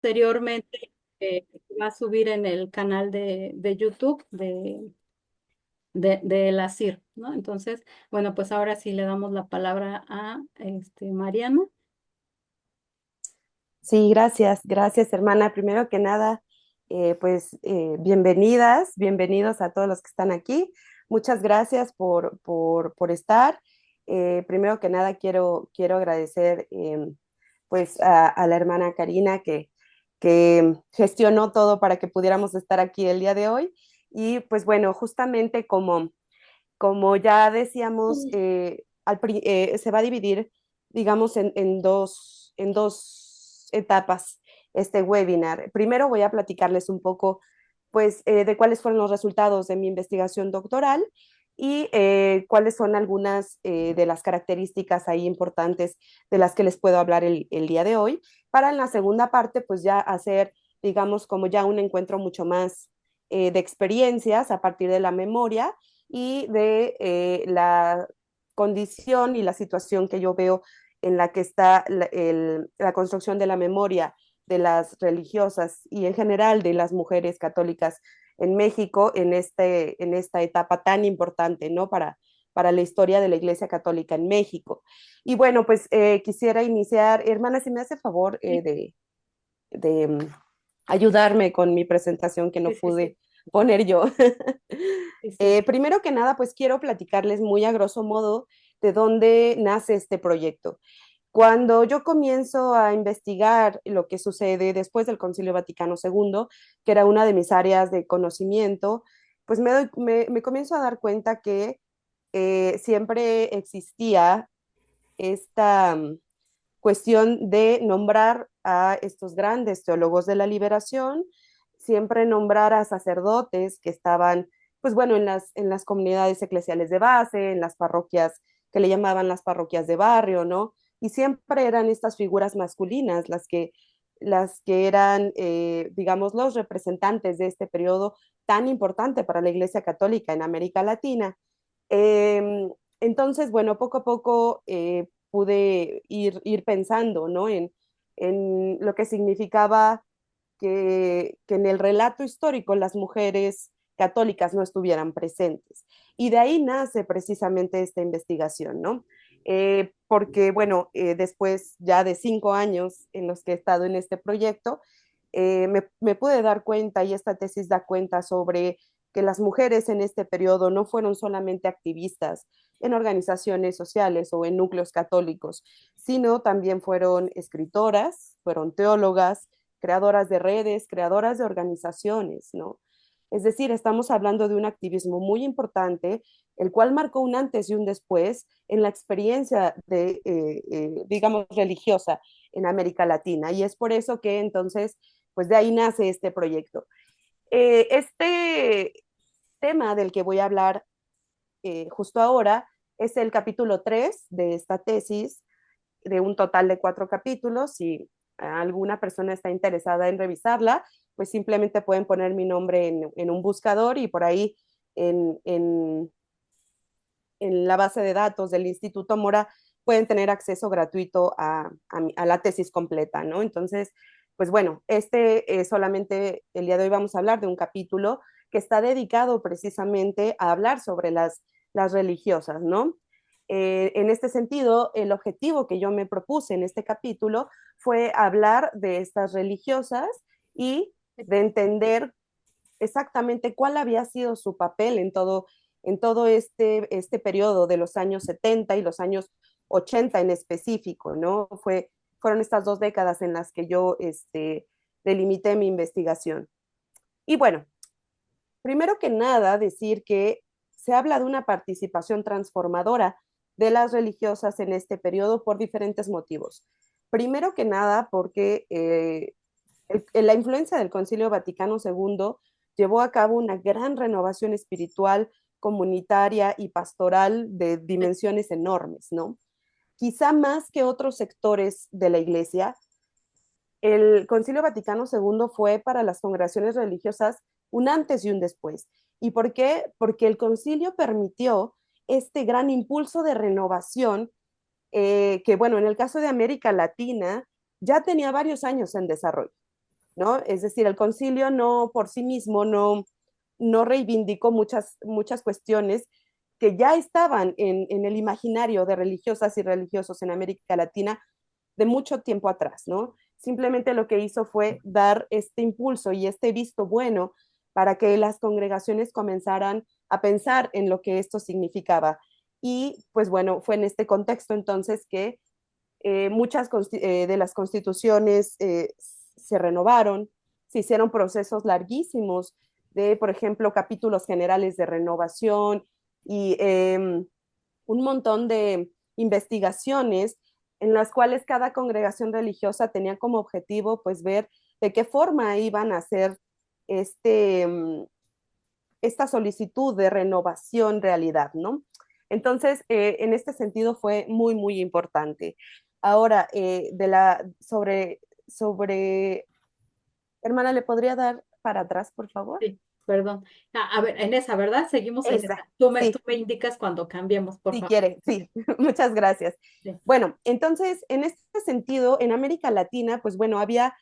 Posteriormente va a subir en el canal de YouTube de la CIR, ¿no? Entonces, bueno, pues ahora sí le damos la palabra a Mariana. Sí, gracias, gracias, hermana. Primero que nada, bienvenidas, bienvenidos a todos los que están aquí. Muchas gracias por estar. Primero que nada, quiero agradecer a la hermana Karina que gestionó todo para que pudiéramos estar aquí el día de hoy. Y pues bueno, justamente como ya decíamos, se va a dividir, digamos, en dos etapas este webinar. Primero voy a platicarles un poco, de cuáles fueron los resultados de mi investigación doctoral y cuáles son algunas de las características ahí importantes de las que les puedo hablar el día de hoy, para en la segunda parte, pues ya hacer, digamos, como ya un encuentro mucho más de experiencias a partir de la memoria y de la condición y la situación que yo veo en la que está la construcción de la memoria de las religiosas y en general de las mujeres católicas en México en esta etapa tan importante, ¿no? Para la historia de la Iglesia Católica en México. Y bueno, pues quisiera iniciar, hermana, si me hace favor Sí, de ayudarme con mi presentación que no sí, sí, sí, pude poner yo. sí, sí. Primero que nada, pues quiero platicarles muy a grosso modo de dónde nace este proyecto. Cuando yo comienzo a investigar lo que sucede después del Concilio Vaticano II, que era una de mis áreas de conocimiento, pues me comienzo a dar cuenta que siempre existía esta cuestión de nombrar a estos grandes teólogos de la liberación, siempre nombrar a sacerdotes que estaban, pues bueno, en las comunidades eclesiales de base, en las parroquias que le llamaban las parroquias de barrio, ¿no? Y siempre eran estas figuras masculinas las que eran, digamos, los representantes de este periodo tan importante para la Iglesia Católica en América Latina. Eh, entonces, bueno, poco a poco pude ir pensando, ¿no? En lo que significaba que en el relato histórico las mujeres católicas no estuvieran presentes. Y de ahí nace precisamente esta investigación, ¿no? Porque, bueno, después ya de 5 años en los que he estado en este proyecto, me pude dar cuenta, y esta tesis da cuenta sobre que las mujeres en este periodo no fueron solamente activistas en organizaciones sociales o en núcleos católicos, sino también fueron escritoras, fueron teólogas, creadoras de redes, creadoras de organizaciones, ¿no? Es decir, estamos hablando de un activismo muy importante, el cual marcó un antes y un después en la experiencia digamos, religiosa en América Latina. Y es por eso que entonces, pues de ahí nace este proyecto. Este tema del que voy a hablar justo ahora es el capítulo 3 de esta tesis, de un total de 4 capítulos. Si alguna persona está interesada en revisarla, pues simplemente pueden poner mi nombre en un buscador y por ahí en, en, en, la base de datos del Instituto Mora pueden tener acceso gratuito a la tesis completa, ¿no? Entonces, pues bueno, solamente el día de hoy vamos a hablar de un capítulo que está dedicado precisamente a hablar sobre las religiosas, ¿no? En este sentido, el objetivo que yo me propuse en este capítulo fue hablar de estas religiosas y de entender exactamente cuál había sido su papel en todo este periodo de los años 70 y los años 80 en específico, ¿no? Fueron estas 2 décadas en las que yo delimité mi investigación. Y bueno, primero que nada, decir que se habla de una participación transformadora de las religiosas en este periodo por diferentes motivos. Primero que nada, porque la influencia del Concilio Vaticano II llevó a cabo una gran renovación espiritual, comunitaria y pastoral de dimensiones enormes, ¿no? Quizá más que otros sectores de la Iglesia, el Concilio Vaticano II fue para las congregaciones religiosas un antes y un después. ¿Y por qué? Porque el concilio permitió este gran impulso de renovación que, bueno, en el caso de América Latina ya tenía varios años en desarrollo. ¿no? Es decir, el concilio no por sí mismo no reivindicó muchas cuestiones que ya estaban en el imaginario de religiosas y religiosos en América Latina de mucho tiempo atrás, ¿no? Simplemente lo que hizo fue dar este impulso y este visto bueno para que las congregaciones comenzaran a pensar en lo que esto significaba. Y pues bueno, fue en este contexto entonces que muchas de las constituciones se renovaron, se hicieron procesos larguísimos de, por ejemplo, capítulos generales de renovación y un montón de investigaciones en las cuales cada congregación religiosa tenía como objetivo pues ver de qué forma iban a hacer este, esta solicitud de renovación realidad, ¿no? Entonces, en este sentido fue muy, muy importante. Ahora, sobre, hermana, ¿le podría dar para atrás, por favor? Sí, perdón. A ver, en esa, ¿verdad? Seguimos en Esa, esa. Tú sí, me indicas cuando cambiemos, por si favor. quiere, sí, muchas gracias. Sí. Bueno, entonces, en este sentido, en América Latina, pues bueno, había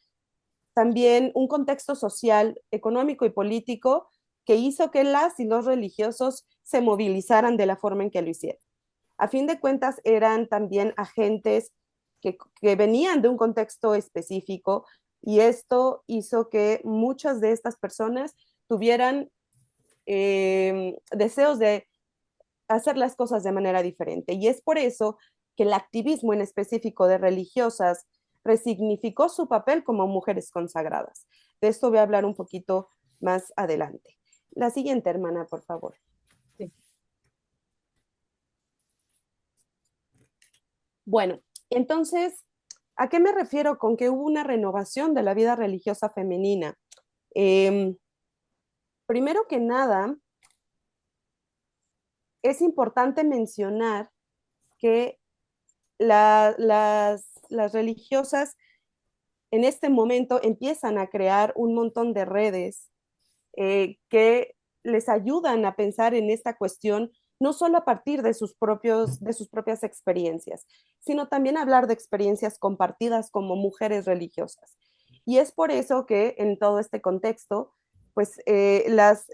también un contexto social, económico y político que hizo que las y los religiosos se movilizaran de la forma en que lo hicieron. A fin de cuentas, eran también agentes que venían de un contexto específico y esto hizo que muchas de estas personas tuvieran deseos de hacer las cosas de manera diferente. Y es por eso que el activismo en específico de religiosas resignificó su papel como mujeres consagradas. De esto voy a hablar un poquito más adelante. La siguiente, hermana, por favor. Sí. Bueno, entonces, ¿a qué me refiero con que hubo una renovación de la vida religiosa femenina? Eh, Primero que nada, es importante mencionar que las religiosas en este momento empiezan a crear un montón de redes que les ayudan a pensar en esta cuestión no solo a partir de sus propias experiencias, sino también hablar de experiencias compartidas como mujeres religiosas. Y es por eso que en todo este contexto, pues las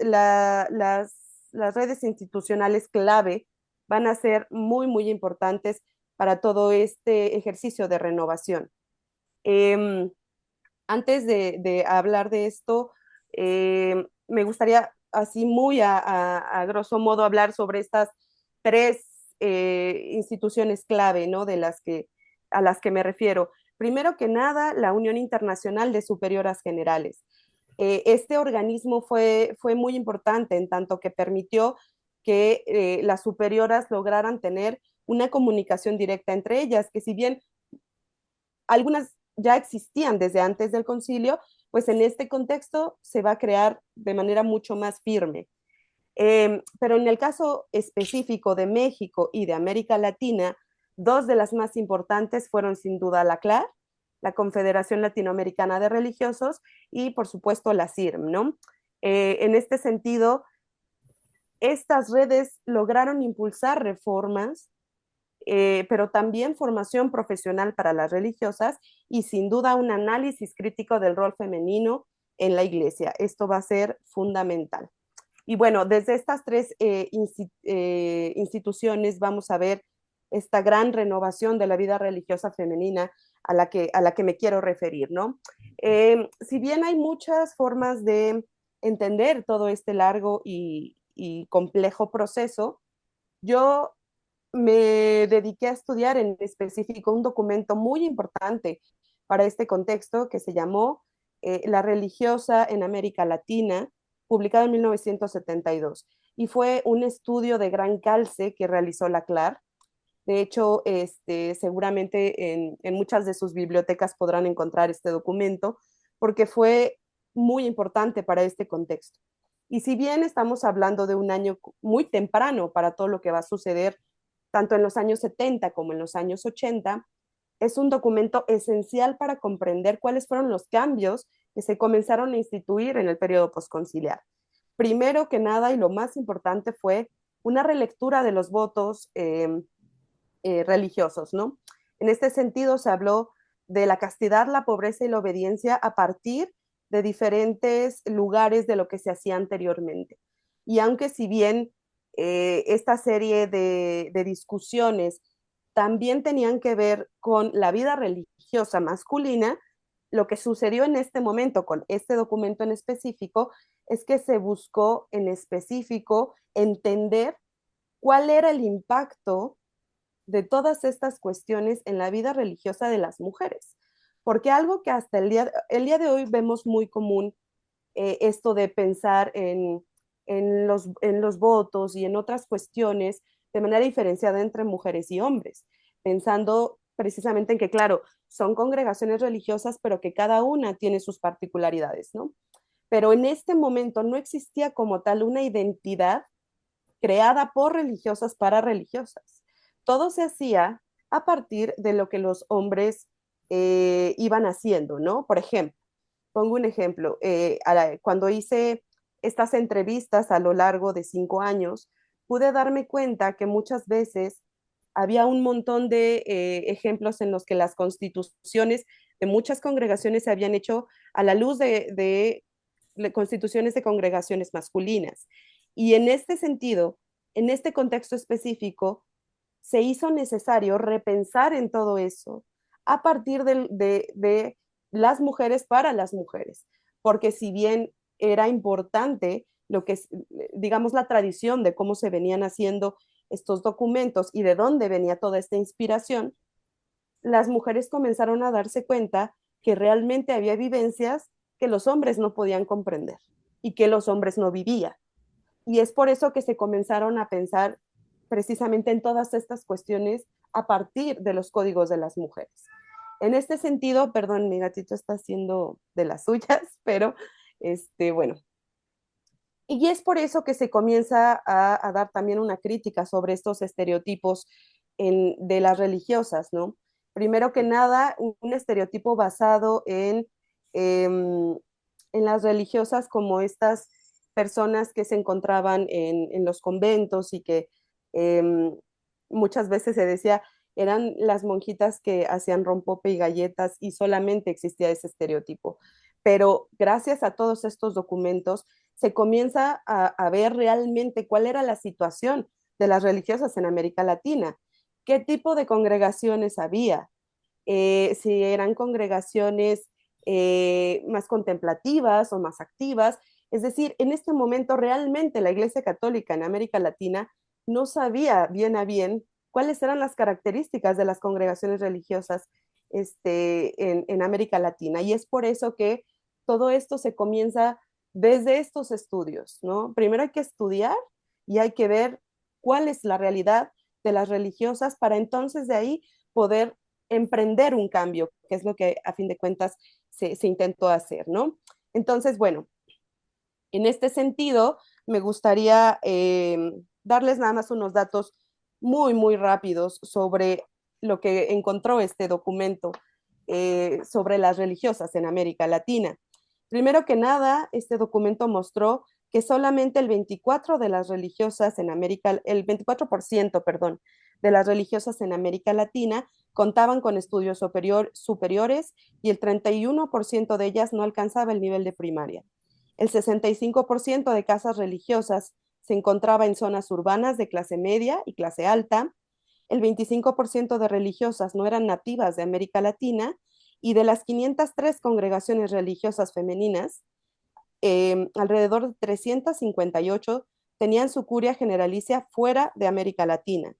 redes institucionales clave van a ser muy, muy importantes para todo este ejercicio de renovación. Eh, Antes de hablar de esto, me gustaría así muy a grosso modo hablar sobre estas tres instituciones clave, ¿no? A las que me refiero. Primero que nada, la Unión Internacional de Superioras Generales. Este organismo fue muy importante en tanto que permitió que las superioras lograran tener una comunicación directa entre ellas, que si bien algunas ya existían desde antes del concilio, pues en este contexto se va a crear de manera mucho más firme. Pero en el caso específico de México y de América Latina, dos de las más importantes fueron sin duda la CLAR, la Confederación Latinoamericana de Religiosos, y por supuesto la CIRM, ¿no? En este sentido, estas redes lograron impulsar reformas pero también formación profesional para las religiosas y sin duda un análisis crítico del rol femenino en la iglesia. Esto va a ser fundamental. Y bueno, desde estas tres instituciones vamos a ver esta gran renovación de la vida religiosa femenina a la que me quiero referir, ¿no? Si bien hay muchas formas de entender todo este largo y complejo proceso, yo me dediqué a estudiar en específico un documento muy importante para este contexto que se llamó La religiosa en América Latina, publicado en 1972. Y fue un estudio de gran calce que realizó la CLAR. De hecho, seguramente en muchas de sus bibliotecas podrán encontrar este documento porque fue muy importante para este contexto. Y si bien estamos hablando de un año muy temprano para todo lo que va a suceder tanto en los años 70 como en los años 80, es un documento esencial para comprender cuáles fueron los cambios que se comenzaron a instituir en el periodo posconciliar. Primero que nada, y lo más importante, fue una relectura de los votos religiosos, ¿no? En este sentido, se habló de la castidad, la pobreza y la obediencia a partir de diferentes lugares de lo que se hacía anteriormente. Y aunque si bien esta serie de discusiones también tenían que ver con la vida religiosa masculina, lo que sucedió en este momento con este documento en específico es que se buscó en específico entender cuál era el impacto de todas estas cuestiones en la vida religiosa de las mujeres. Porque algo que hasta el día de hoy vemos muy común, esto de pensar en los votos y en otras cuestiones de manera diferenciada entre mujeres y hombres, pensando precisamente en que, claro, son congregaciones religiosas, pero que cada una tiene sus particularidades, ¿no? Pero en este momento no existía como tal una identidad creada por religiosas para religiosas. Todo se hacía a partir de lo que los hombres iban haciendo, ¿no? Por ejemplo, pongo un ejemplo, cuando hice estas entrevistas a lo largo de 5 años, pude darme cuenta que muchas veces había un montón de ejemplos en los que las constituciones de muchas congregaciones se habían hecho a la luz de constituciones de congregaciones masculinas. Y en este sentido, en este contexto específico, se hizo necesario repensar en todo eso a partir de las mujeres para las mujeres, porque si bien era importante lo que es, digamos, la tradición de cómo se venían haciendo estos documentos y de dónde venía toda esta inspiración, las mujeres comenzaron a darse cuenta que realmente había vivencias que los hombres no podían comprender y que los hombres no vivían. Y es por eso que se comenzaron a pensar precisamente en todas estas cuestiones a partir de los códigos de las mujeres. En este sentido, perdón, mi gatito está haciendo de las suyas, pero bueno. Y es por eso que se comienza a dar también una crítica sobre estos estereotipos de las religiosas, ¿no? Primero que nada, un estereotipo basado en las religiosas como estas personas que se encontraban en los conventos y que muchas veces se decía eran las monjitas que hacían rompope y galletas y solamente existía ese estereotipo. Pero gracias a todos estos documentos se comienza a ver realmente cuál era la situación de las religiosas en América Latina, qué tipo de congregaciones había, si eran congregaciones más contemplativas o más activas. Es decir, en este momento realmente la Iglesia Católica en América Latina no sabía bien a bien cuáles eran las características de las congregaciones religiosas en América Latina. Y es por eso que todo esto se comienza desde estos estudios, ¿no? Primero hay que estudiar y hay que ver cuál es la realidad de las religiosas para entonces de ahí poder emprender un cambio, que es lo que a fin de cuentas se intentó hacer, ¿no? Entonces, bueno, en este sentido, me gustaría darles nada más unos datos muy, muy rápidos sobre lo que encontró este documento sobre las religiosas en América Latina. Primero que nada, este documento mostró que solamente el 24 de las religiosas en América, el 24%, perdón, de las religiosas en América Latina contaban con estudios superiores y el 31% de ellas no alcanzaba el nivel de primaria. El 65% de casas religiosas se encontraba en zonas urbanas de clase media y clase alta. El 25% de religiosas no eran nativas de América Latina y de las 503 congregaciones religiosas femeninas, alrededor de 358 tenían su curia generalicia fuera de América Latina.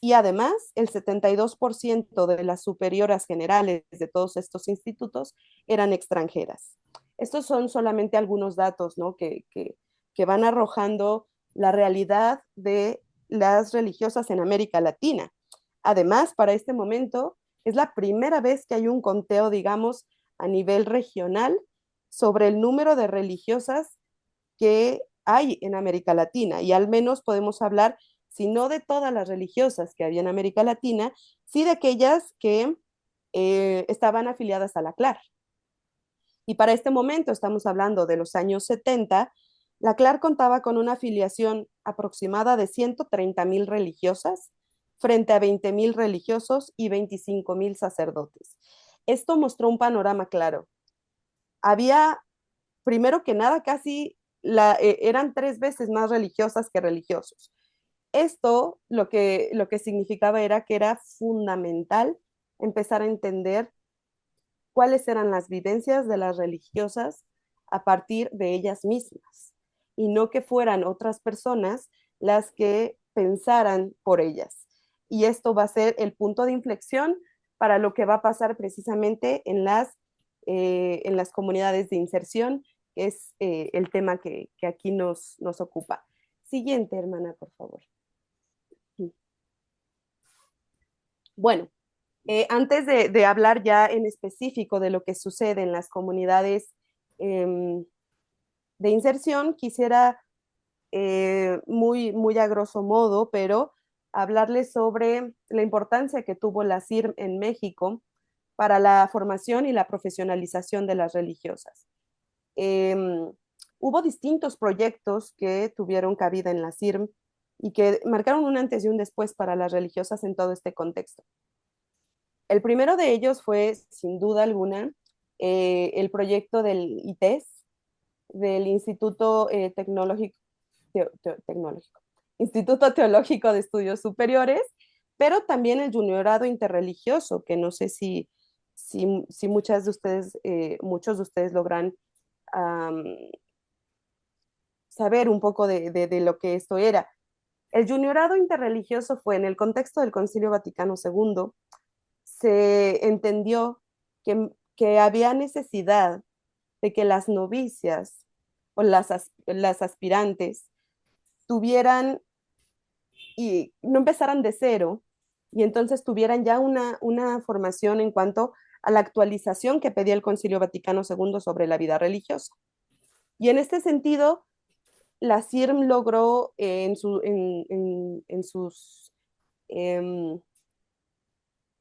Y además, el 72% de las superioras generales de todos estos institutos eran extranjeras. Estos son solamente algunos datos, ¿no? que van arrojando la realidad de las religiosas en América Latina. Además, para este momento, es la primera vez que hay un conteo, digamos, a nivel regional sobre el número de religiosas que hay en América Latina. Y al menos podemos hablar, si no de todas las religiosas que había en América Latina, sí de aquellas que estaban afiliadas a la CLAR. Y para este momento, estamos hablando de los años 70, la CLAR contaba con una afiliación aproximada de 130,000 religiosas frente a 20,000 religiosos y 25,000 sacerdotes. Esto mostró un panorama claro. Había primero que nada, casi eran 3 veces más religiosas que religiosos. Esto lo que significaba era que era fundamental empezar a entender cuáles eran las vivencias de las religiosas a partir de ellas mismas y no que fueran otras personas las que pensaran por ellas. Y esto va a ser el punto de inflexión para lo que va a pasar precisamente en las comunidades de inserción, que es el tema que aquí nos ocupa. Siguiente, hermana, por favor. Bueno, antes de hablar ya en específico de lo que sucede en las comunidades de inserción, quisiera muy a grosso modo, pero hablarles sobre la importancia que tuvo la CIRM en México para la formación y la profesionalización de las religiosas. Hubo distintos proyectos que tuvieron cabida en la CIRM y que marcaron un antes y un después para las religiosas en todo este contexto. El primero de ellos fue, sin duda alguna, el proyecto del ITES, del Instituto Tecnológico, Instituto Teológico de Estudios Superiores, pero también el juniorado interreligioso, que no sé si muchas de ustedes, muchos de ustedes logran um, saber un poco de lo que esto era. El juniorado interreligioso fue en el contexto del Concilio Vaticano II, se entendió que había necesidad de que las novicias o las aspirantes tuvieran y no empezaran de cero y entonces tuvieran ya una formación en cuanto a la actualización que pedía el Concilio Vaticano II sobre la vida religiosa. Y en este sentido, la CIRM logró en sus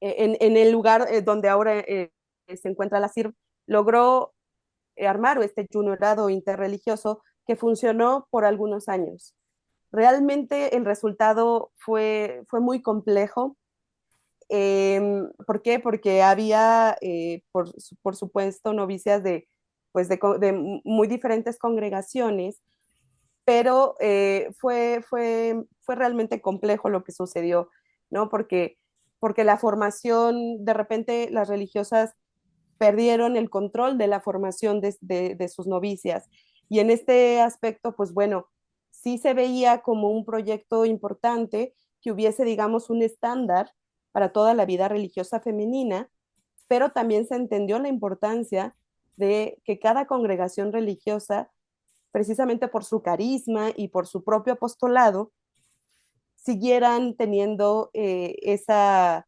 en el lugar donde ahora se encuentra la CIRM, logró armar este juniorado interreligioso que funcionó por algunos años. Realmente el resultado fue muy complejo. ¿Por qué? Porque había, por supuesto, novicias de muy diferentes congregaciones, pero fue realmente complejo lo que sucedió, ¿no? Porque la formación, de repente las religiosas perdieron el control de la formación de sus novicias. Y en este aspecto, pues bueno, sí se veía como un proyecto importante que hubiese, digamos, un estándar para toda la vida religiosa femenina, pero también se entendió la importancia de que cada congregación religiosa, precisamente por su carisma y por su propio apostolado, siguieran teniendo esa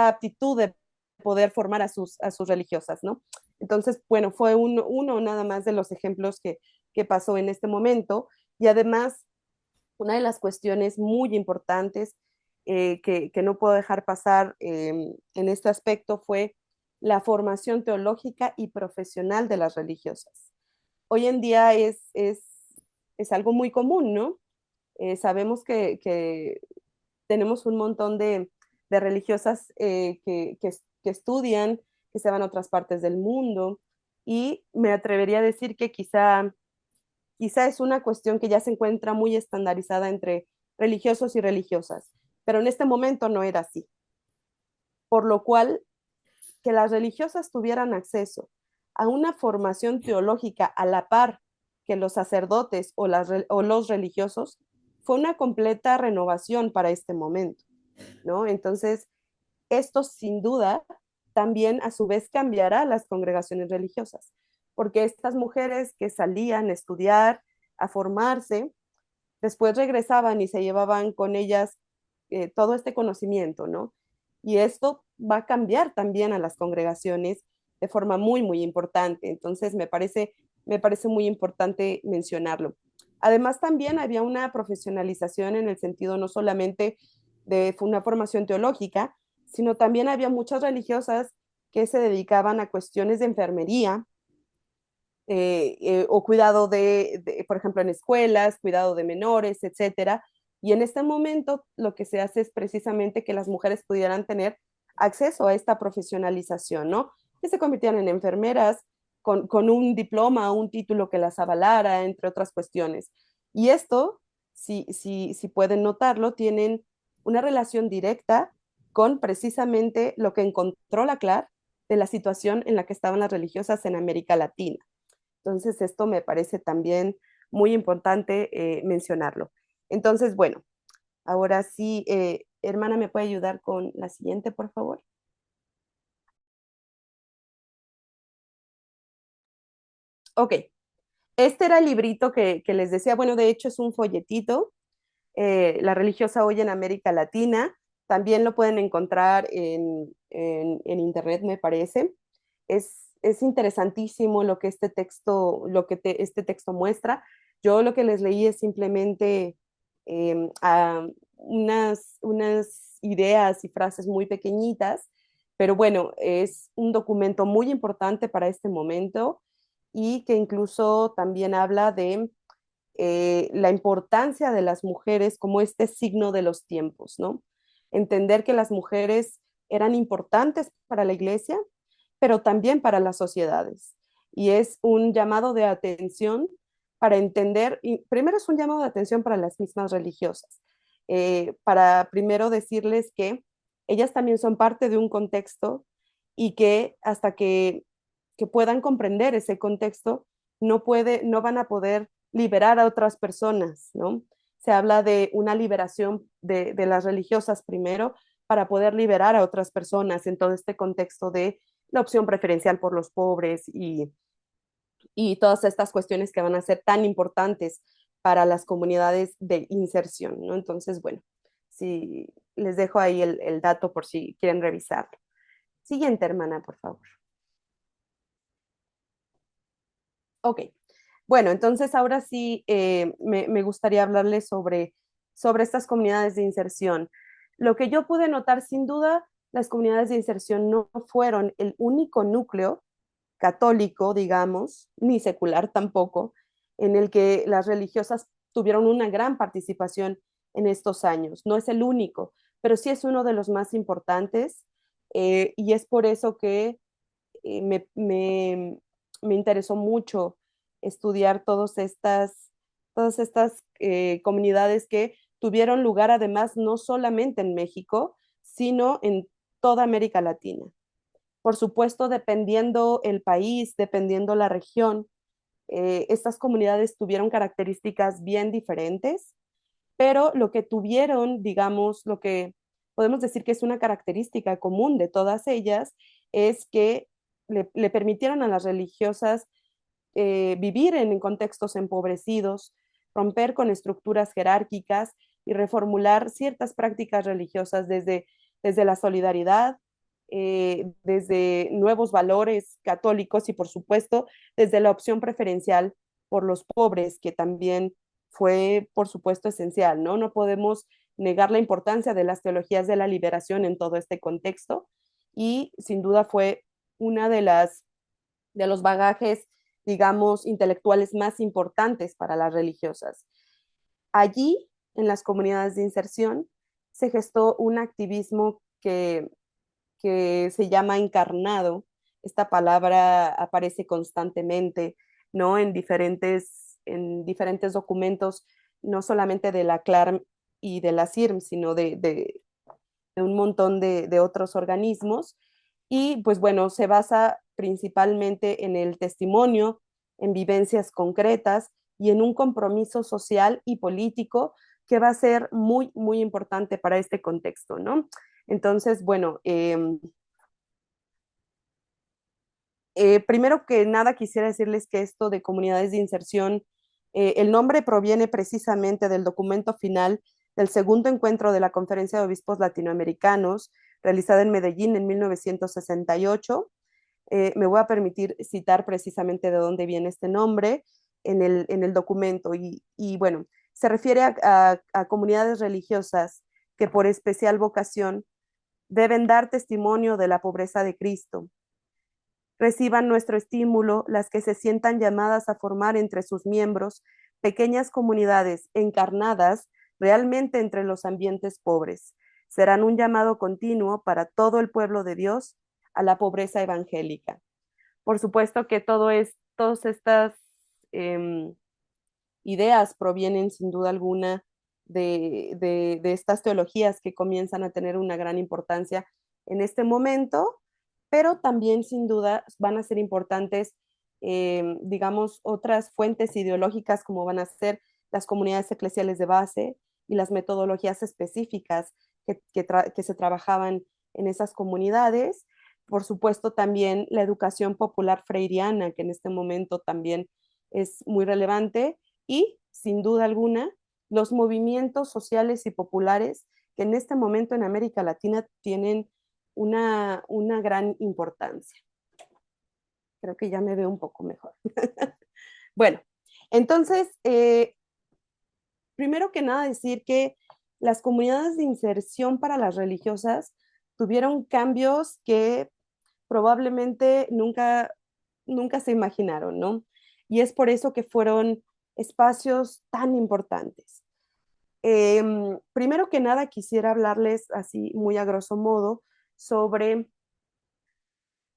aptitud de poder formar a sus religiosas, ¿no? Entonces, bueno, fue uno nada más de los ejemplos que pasó en este momento. Y además, una de las cuestiones muy importantes que no puedo dejar pasar en este aspecto fue la formación teológica y profesional de las religiosas. Hoy en día es algo muy común, ¿no? Sabemos que tenemos un montón de religiosas que estudian, que se van a otras partes del mundo, y me atrevería a decir que quizá es una cuestión que ya se encuentra muy estandarizada entre religiosos y religiosas, pero en este momento no era así. Por lo cual, que las religiosas tuvieran acceso a una formación teológica a la par que los sacerdotes o los religiosos fue una completa renovación para este momento, ¿no? Entonces, esto sin duda también a su vez cambiará las congregaciones religiosas, porque estas mujeres que salían a estudiar, a formarse, después regresaban y se llevaban con ellas todo este conocimiento, ¿no? Y esto va a cambiar también a las congregaciones de forma muy importante. Entonces, me parece muy importante mencionarlo. Además, también había una profesionalización en el sentido no solamente de una formación teológica, sino también había muchas religiosas que se dedicaban a cuestiones de enfermería, o cuidado por ejemplo, en escuelas, cuidado de menores, etcétera. Y en este momento lo que se hace es precisamente que las mujeres pudieran tener acceso a esta profesionalización, ¿no? Que se convirtieran en enfermeras, con un diploma o un título que las avalara, entre otras cuestiones. Y esto, si pueden notarlo, tienen una relación directa con precisamente lo que encontró la CLAR de la situación en la que estaban las religiosas en América Latina. Entonces, esto me parece también muy importante mencionarlo. Entonces, bueno, ahora sí, hermana, ¿me puede ayudar con la siguiente, por favor? Ok, este era el librito que les decía, bueno, de hecho es un folletito, La religiosa hoy en América Latina, también lo pueden encontrar en internet, me parece. Es interesantísimo lo que este texto, este texto muestra. Yo lo que les leí es simplemente unas ideas y frases muy pequeñitas, pero bueno, es un documento muy importante para este momento y que incluso también habla de la importancia de las mujeres como este signo de los tiempos, ¿no? Entender que las mujeres eran importantes para la iglesia, pero también para las sociedades. Y es un llamado de atención para entender, y primero es un llamado de atención para las mismas religiosas, para primero decirles que ellas también son parte de un contexto y que hasta que puedan comprender ese contexto, no van a poder liberar a otras personas, ¿no? Se habla de una liberación de las religiosas primero para poder liberar a otras personas en todo este contexto de la opción preferencial por los pobres y todas estas cuestiones que van a ser tan importantes para las comunidades de inserción, ¿no? Entonces, bueno, sí, les dejo ahí el dato por si quieren revisarlo. Siguiente, hermana, por favor. Ok. Bueno, entonces ahora sí me gustaría hablarles sobre estas comunidades de inserción. Lo que yo pude notar, sin duda, las comunidades de inserción no fueron el único núcleo católico, digamos, ni secular tampoco, en el que las religiosas tuvieron una gran participación en estos años. No es el único, pero sí es uno de los más importantes y es por eso que eh, me, me, me interesó mucho estudiar todas estas comunidades que tuvieron lugar además no solamente en México, sino en toda América Latina. Por supuesto, dependiendo el país, dependiendo la región, estas comunidades tuvieron características bien diferentes, pero lo que tuvieron, digamos, lo que podemos decir que es una característica común de todas ellas, es que le permitieron a las religiosas vivir en contextos empobrecidos, romper con estructuras jerárquicas y reformular ciertas prácticas religiosas desde la solidaridad, desde nuevos valores católicos y, por supuesto, desde la opción preferencial por los pobres, que también fue, por supuesto, esencial, ¿no? No podemos negar la importancia de las teologías de la liberación en todo este contexto y sin duda fue una de los bagajes, digamos, intelectuales más importantes para las religiosas. Allí, en las comunidades de inserción, se gestó un activismo que se llama encarnado. Esta palabra aparece constantemente, ¿no? En diferentes documentos, no solamente de la CLARM y de la CIRM, sino de un montón de otros organismos. Y pues bueno, se basa principalmente en el testimonio, en vivencias concretas y en un compromiso social y político que va a ser muy, muy importante para este contexto, ¿no? Entonces, bueno, primero que nada quisiera decirles que esto de comunidades de inserción, el nombre proviene precisamente del documento final del segundo encuentro de la Conferencia de Obispos Latinoamericanos, realizada en Medellín en 1968. Me voy a permitir citar precisamente de dónde viene este nombre en el documento. Y bueno, se refiere a comunidades religiosas que por especial vocación deben dar testimonio de la pobreza de Cristo. Reciban nuestro estímulo las que se sientan llamadas a formar entre sus miembros pequeñas comunidades encarnadas realmente entre los ambientes pobres. Serán un llamado continuo para todo el pueblo de Dios a la pobreza evangélica. Por supuesto que todas estas em, ideas provienen sin duda alguna de estas teologías que comienzan a tener una gran importancia en este momento, pero también sin duda van a ser importantes, digamos, otras fuentes ideológicas como van a ser las comunidades eclesiales de base y las metodologías específicas que se trabajaban en esas comunidades. Por supuesto, también la educación popular freiriana, que en este momento también es muy relevante, y, sin duda alguna, los movimientos sociales y populares que en este momento en América Latina tienen una gran importancia. Creo que ya me veo un poco mejor. Bueno, entonces, primero que nada decir que las comunidades de inserción para las religiosas tuvieron cambios que probablemente nunca se imaginaron, ¿no? Y es por eso que fueron espacios tan importantes. Primero que nada, quisiera hablarles así muy a grosso modo sobre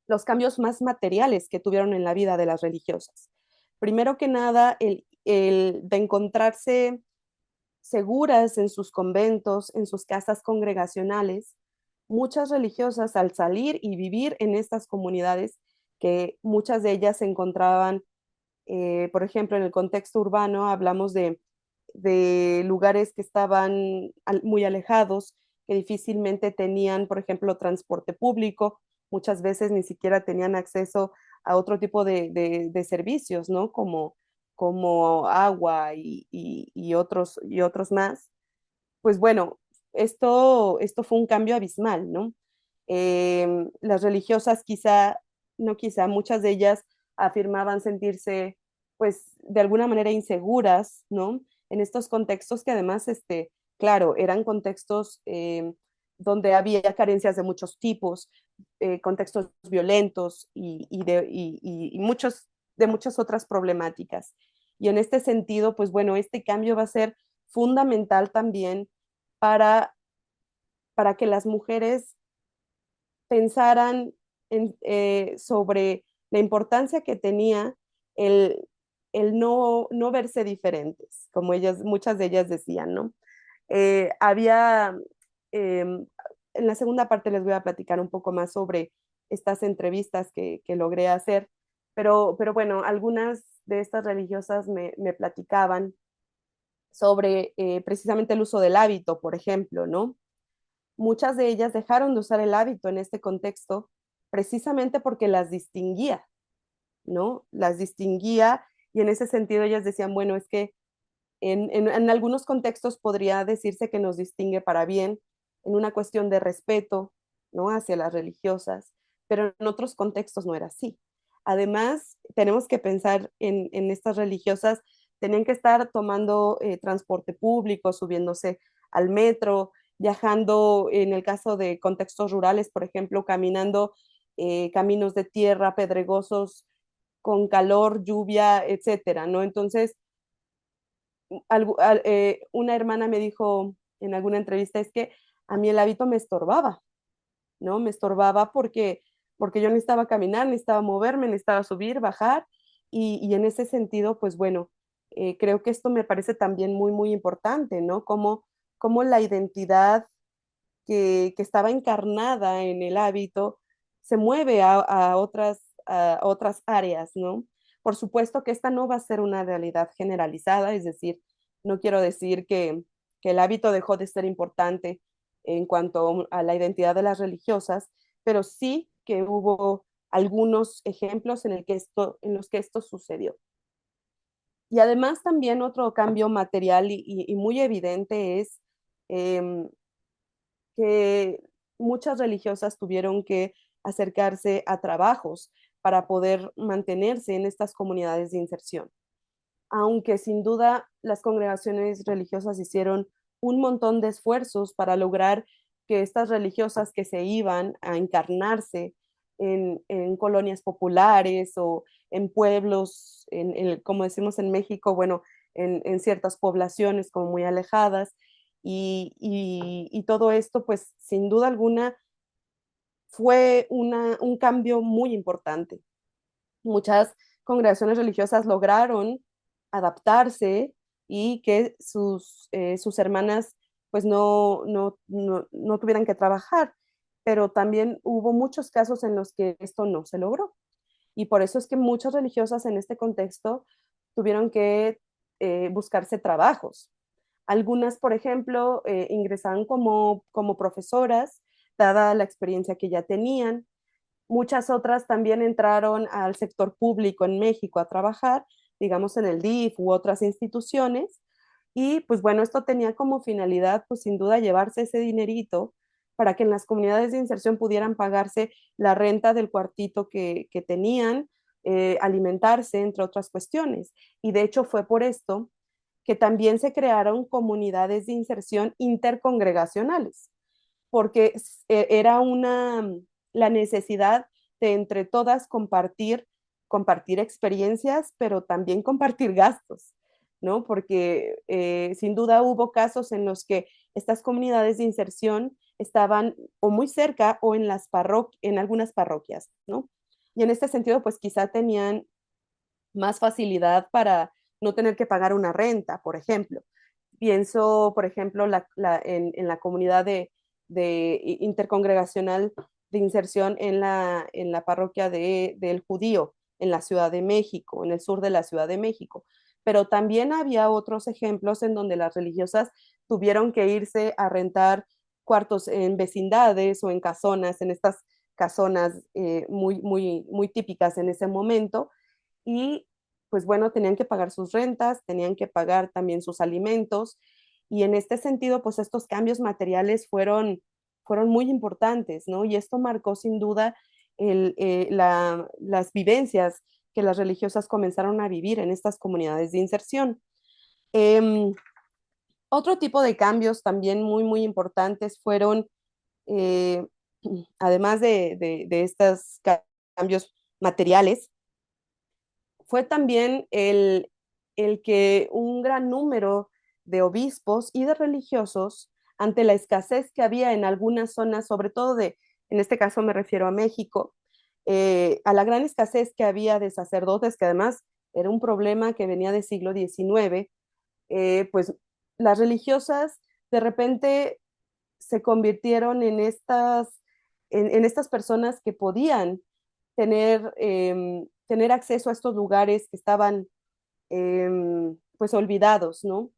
los cambios más materiales que tuvieron en la vida de las religiosas. Primero que nada, el de encontrarse seguras en sus conventos, en sus casas congregacionales. Muchas religiosas al salir y vivir en estas comunidades, que muchas de ellas se encontraban, por ejemplo, en el contexto urbano, hablamos de lugares que estaban muy alejados, que difícilmente tenían, por ejemplo, transporte público, muchas veces ni siquiera tenían acceso a otro tipo de servicios, ¿no? Como agua y otros más. Pues bueno, esto fue un cambio abismal, ¿no? Las religiosas muchas de ellas afirmaban sentirse, pues, de alguna manera inseguras, ¿no? En estos contextos que además, claro, eran contextos donde había carencias de muchos tipos, contextos violentos de muchas otras problemáticas. Y en este sentido, pues bueno, este cambio va a ser fundamental también para, para que las mujeres pensaran sobre la importancia que tenía el, el no verse diferentes, como muchas de ellas decían, ¿no? Había, en la segunda parte les voy a platicar un poco más sobre estas entrevistas que logré hacer, pero bueno, algunas de estas religiosas me platicaban sobre precisamente el uso del hábito, por ejemplo, ¿no? Muchas de ellas dejaron de usar el hábito en este contexto precisamente porque las distinguía, ¿no? Las distinguía y en ese sentido ellas decían, bueno, es que en algunos contextos podría decirse que nos distingue para bien, en una cuestión de respeto, ¿no? Hacia las religiosas, pero en otros contextos no era así. Además, tenemos que pensar en estas religiosas, tenían que estar tomando transporte público, subiéndose al metro, viajando, en el caso de contextos rurales, por ejemplo, caminando caminos de tierra pedregosos con calor, lluvia, etcétera, ¿no? Entonces, una hermana me dijo en alguna entrevista, es que a mí el hábito me estorbaba, ¿no? Me estorbaba porque yo necesitaba caminar, necesitaba moverme, necesitaba subir, bajar, y en ese sentido, pues bueno, creo que esto me parece también muy, muy importante, ¿no? Como la identidad que estaba encarnada en el hábito se mueve a otras áreas, ¿no? Por supuesto que esta no va a ser una realidad generalizada, es decir, no quiero decir que el hábito dejó de ser importante en cuanto a la identidad de las religiosas, pero sí que hubo algunos ejemplos en los que esto sucedió. Y además también otro cambio material y muy evidente es eh, que muchas religiosas tuvieron que acercarse a trabajos para poder mantenerse en estas comunidades de inserción. Aunque sin duda las congregaciones religiosas hicieron un montón de esfuerzos para lograr que estas religiosas que se iban a encarnarse en colonias populares o en pueblos, como decimos en México, bueno, en ciertas poblaciones como muy alejadas, y todo esto, pues sin duda alguna, fue un cambio muy importante. muchas congregaciones religiosas lograron adaptarse y que sus hermanas pues no tuvieran que trabajar, pero también hubo muchos casos en los que esto no se logró. Y por eso es que muchas religiosas en este contexto tuvieron que buscarse trabajos. Algunas, por ejemplo, ingresaron como profesoras, dada la experiencia que ya tenían. Muchas otras también entraron al sector público en México a trabajar, digamos en el DIF u otras instituciones. Y pues bueno, esto tenía como finalidad, pues sin duda, llevarse ese dinerito para que en las comunidades de inserción pudieran pagarse la renta del cuartito que tenían, alimentarse, entre otras cuestiones. Y de hecho fue por esto que también se crearon comunidades de inserción intercongregacionales, porque era la necesidad de entre todas compartir experiencias, pero también compartir gastos, ¿no? Porque sin duda hubo casos en los que estas comunidades de inserción estaban o muy cerca o en algunas parroquias, ¿no? Y en este sentido, pues quizá tenían más facilidad para no tener que pagar una renta, por ejemplo. Pienso, por ejemplo, en la comunidad de intercongregacional de inserción en la parroquia del Judío, en la Ciudad de México, en el sur de la Ciudad de México. Pero también había otros ejemplos en donde las religiosas tuvieron que irse a rentar cuartos en vecindades o en casonas, en estas casonas muy típicas en ese momento, y pues bueno, tenían que pagar sus rentas, tenían que pagar también sus alimentos, y en este sentido, pues estos cambios materiales fueron muy importantes, ¿no? Y esto marcó sin duda las vivencias que las religiosas comenzaron a vivir en estas comunidades de inserción. Eh, Otro tipo de cambios también muy importantes fueron, eh, además de estos cambios materiales, fue también el que un gran número de obispos y de religiosos, ante la escasez que había en algunas zonas, sobre todo en este caso me refiero a México, a la gran escasez que había de sacerdotes, que además era un problema que venía del siglo XIX, pues las religiosas de repente se convirtieron en estas personas que podían tener acceso a estos lugares que estaban pues olvidados, ¿no?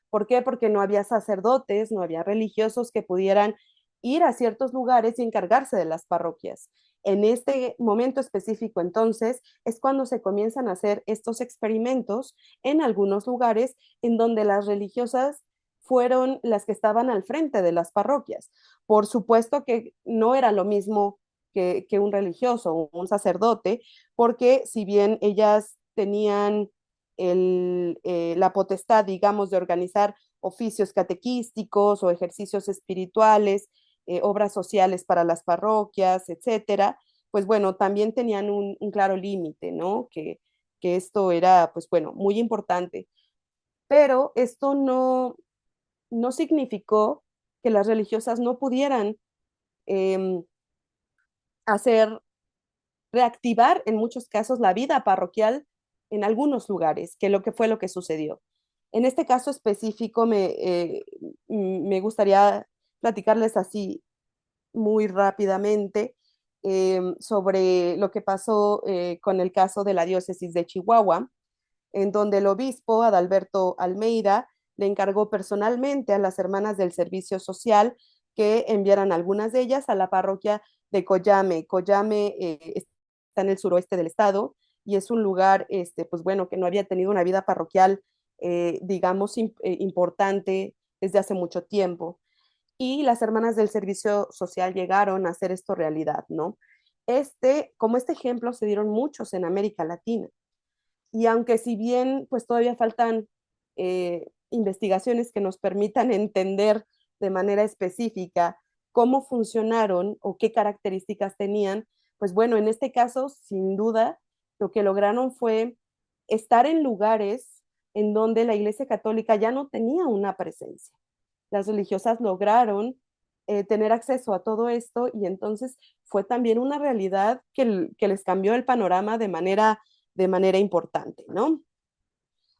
¿Por qué? Porque no había sacerdotes, no había religiosos que pudieran ir a ciertos lugares y encargarse de las parroquias. En este momento específico, entonces, es cuando se comienzan a hacer estos experimentos en algunos lugares en donde las religiosas fueron las que estaban al frente de las parroquias. Por supuesto que no era lo mismo que un religioso o un sacerdote, porque si bien ellas tenían la potestad, digamos, de organizar oficios catequísticos o ejercicios espirituales, obras sociales para las parroquias, etcétera, pues bueno, también tenían un claro límite, ¿no? Que esto era, pues bueno, muy importante. Pero esto no significó que las religiosas no pudieran eh, hacer reactivar en muchos casos la vida parroquial en algunos lugares, que fue lo que sucedió. En este caso específico me gustaría platicarles así muy rápidamente sobre lo que pasó con el caso de la diócesis de Chihuahua, en donde el obispo Adalberto Almeida le encargó personalmente a las hermanas del servicio social que enviaran algunas de ellas a la parroquia de Coyame. Coyame está en el suroeste del estado y es un lugar, pues bueno, que no había tenido una vida parroquial, digamos, importante desde hace mucho tiempo. Y las hermanas del servicio social llegaron a hacer esto realidad, ¿no? Como este ejemplo se dieron muchos en América Latina. Y aunque si bien pues todavía faltan investigaciones que nos permitan entender de manera específica cómo funcionaron o qué características tenían, pues bueno, en este caso, sin duda, lo que lograron fue estar en lugares en donde la Iglesia Católica ya no tenía una presencia. Las religiosas lograron tener acceso a todo esto y entonces fue también una realidad que les cambió el panorama de manera importante, ¿no?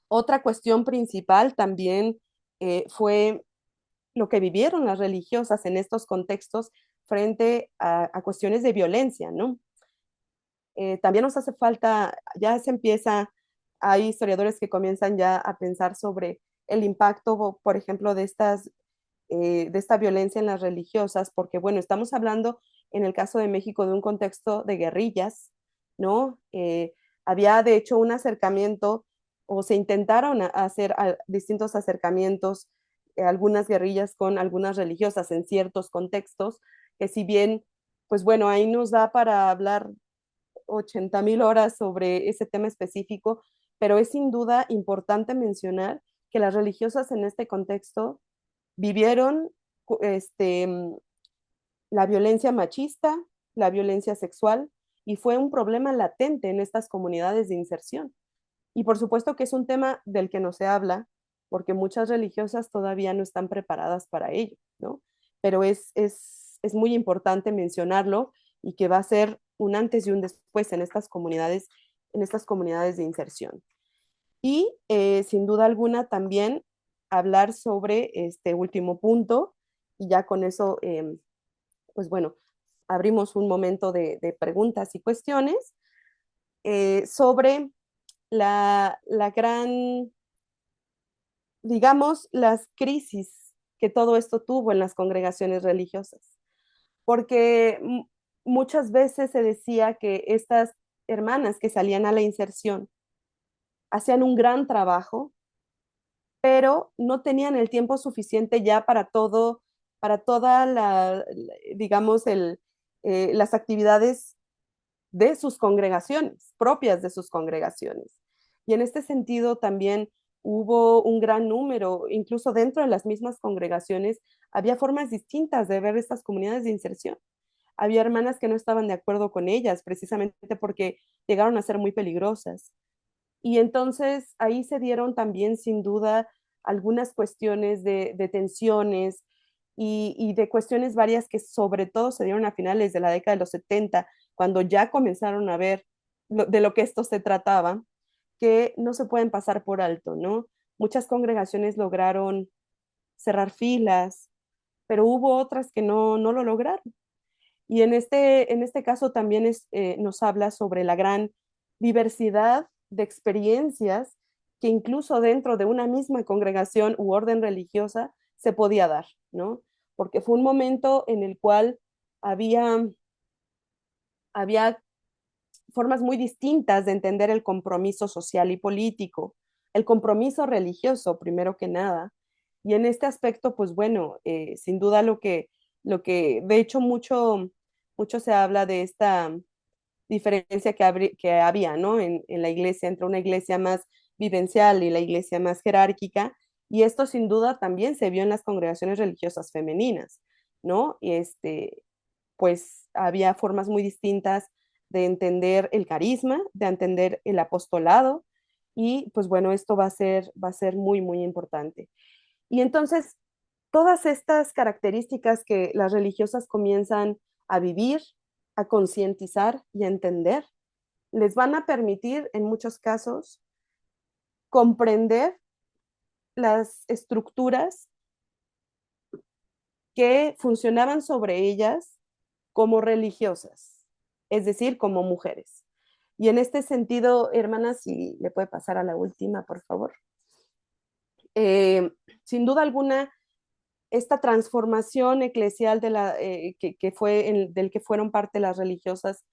Otra cuestión principal también fue lo que vivieron las religiosas en estos contextos frente a cuestiones de violencia, ¿no? También nos hace falta, ya se empieza, hay historiadores que comienzan ya a pensar sobre el impacto, por ejemplo, de esta violencia en las religiosas, porque bueno, estamos hablando en el caso de México de un contexto de guerrillas, ¿no? Había de hecho un acercamiento o se intentaron hacer distintos acercamientos, algunas guerrillas con algunas religiosas en ciertos contextos, que si bien, pues bueno, ahí nos da para hablar 80,000 horas sobre ese tema específico, pero es sin duda importante mencionar que las religiosas en este contexto vivieron este, la violencia machista, la violencia sexual, y fue un problema latente en estas comunidades de inserción. Y por supuesto que es un tema del que no se habla, porque muchas religiosas todavía no están preparadas para ello, ¿no? Pero es muy importante mencionarlo y que va a ser un antes y un después en estas comunidades de inserción. Y sin duda alguna también hablar sobre este último punto, y ya con eso, pues bueno, abrimos un momento de preguntas y cuestiones sobre la gran, digamos, las crisis que todo esto tuvo en las congregaciones religiosas, porque muchas veces se decía que estas hermanas que salían a la inserción hacían un gran trabajo, pero no tenían el tiempo suficiente ya para todo, para toda digamos, las actividades de sus congregaciones, propias de sus congregaciones. Y en este sentido también hubo un gran número, incluso dentro de las mismas congregaciones, había formas distintas de ver estas comunidades de inserción. Había hermanas que no estaban de acuerdo con ellas, precisamente porque llegaron a ser muy peligrosas. Y entonces ahí se dieron también, sin duda, algunas cuestiones de tensiones y de cuestiones varias que sobre todo se dieron a finales de la década de los 70, cuando ya comenzaron a ver de lo que esto se trataba, que no se pueden pasar por alto, ¿no? Muchas congregaciones lograron cerrar filas, pero hubo otras que no lo lograron. Y en este caso también nos habla sobre la gran diversidad de experiencias que incluso dentro de una misma congregación u orden religiosa se podía dar, ¿no? Porque fue un momento en el cual había, había formas muy distintas de entender el compromiso social y político, el compromiso religioso, primero que nada. Y en este aspecto, pues bueno, sin duda de hecho, mucho se habla de esta diferencia que había, ¿no? En la iglesia, entre una iglesia más vivencial y la iglesia más jerárquica. Y esto sin duda también se vio en las congregaciones religiosas femeninas, ¿no? Y pues había formas muy distintas de entender el carisma, de entender el apostolado, y pues bueno, esto va a ser muy, muy importante. Y entonces, todas estas características que las religiosas comienzan a vivir, a concientizar y a entender, les van a permitir en muchos casos comprender las estructuras que funcionaban sobre ellas como religiosas, es decir, como mujeres. Y en este sentido, hermana, si le puede pasar a la última, por favor. Eh, Sin duda alguna, esta transformación eclesial del que fueron parte las religiosas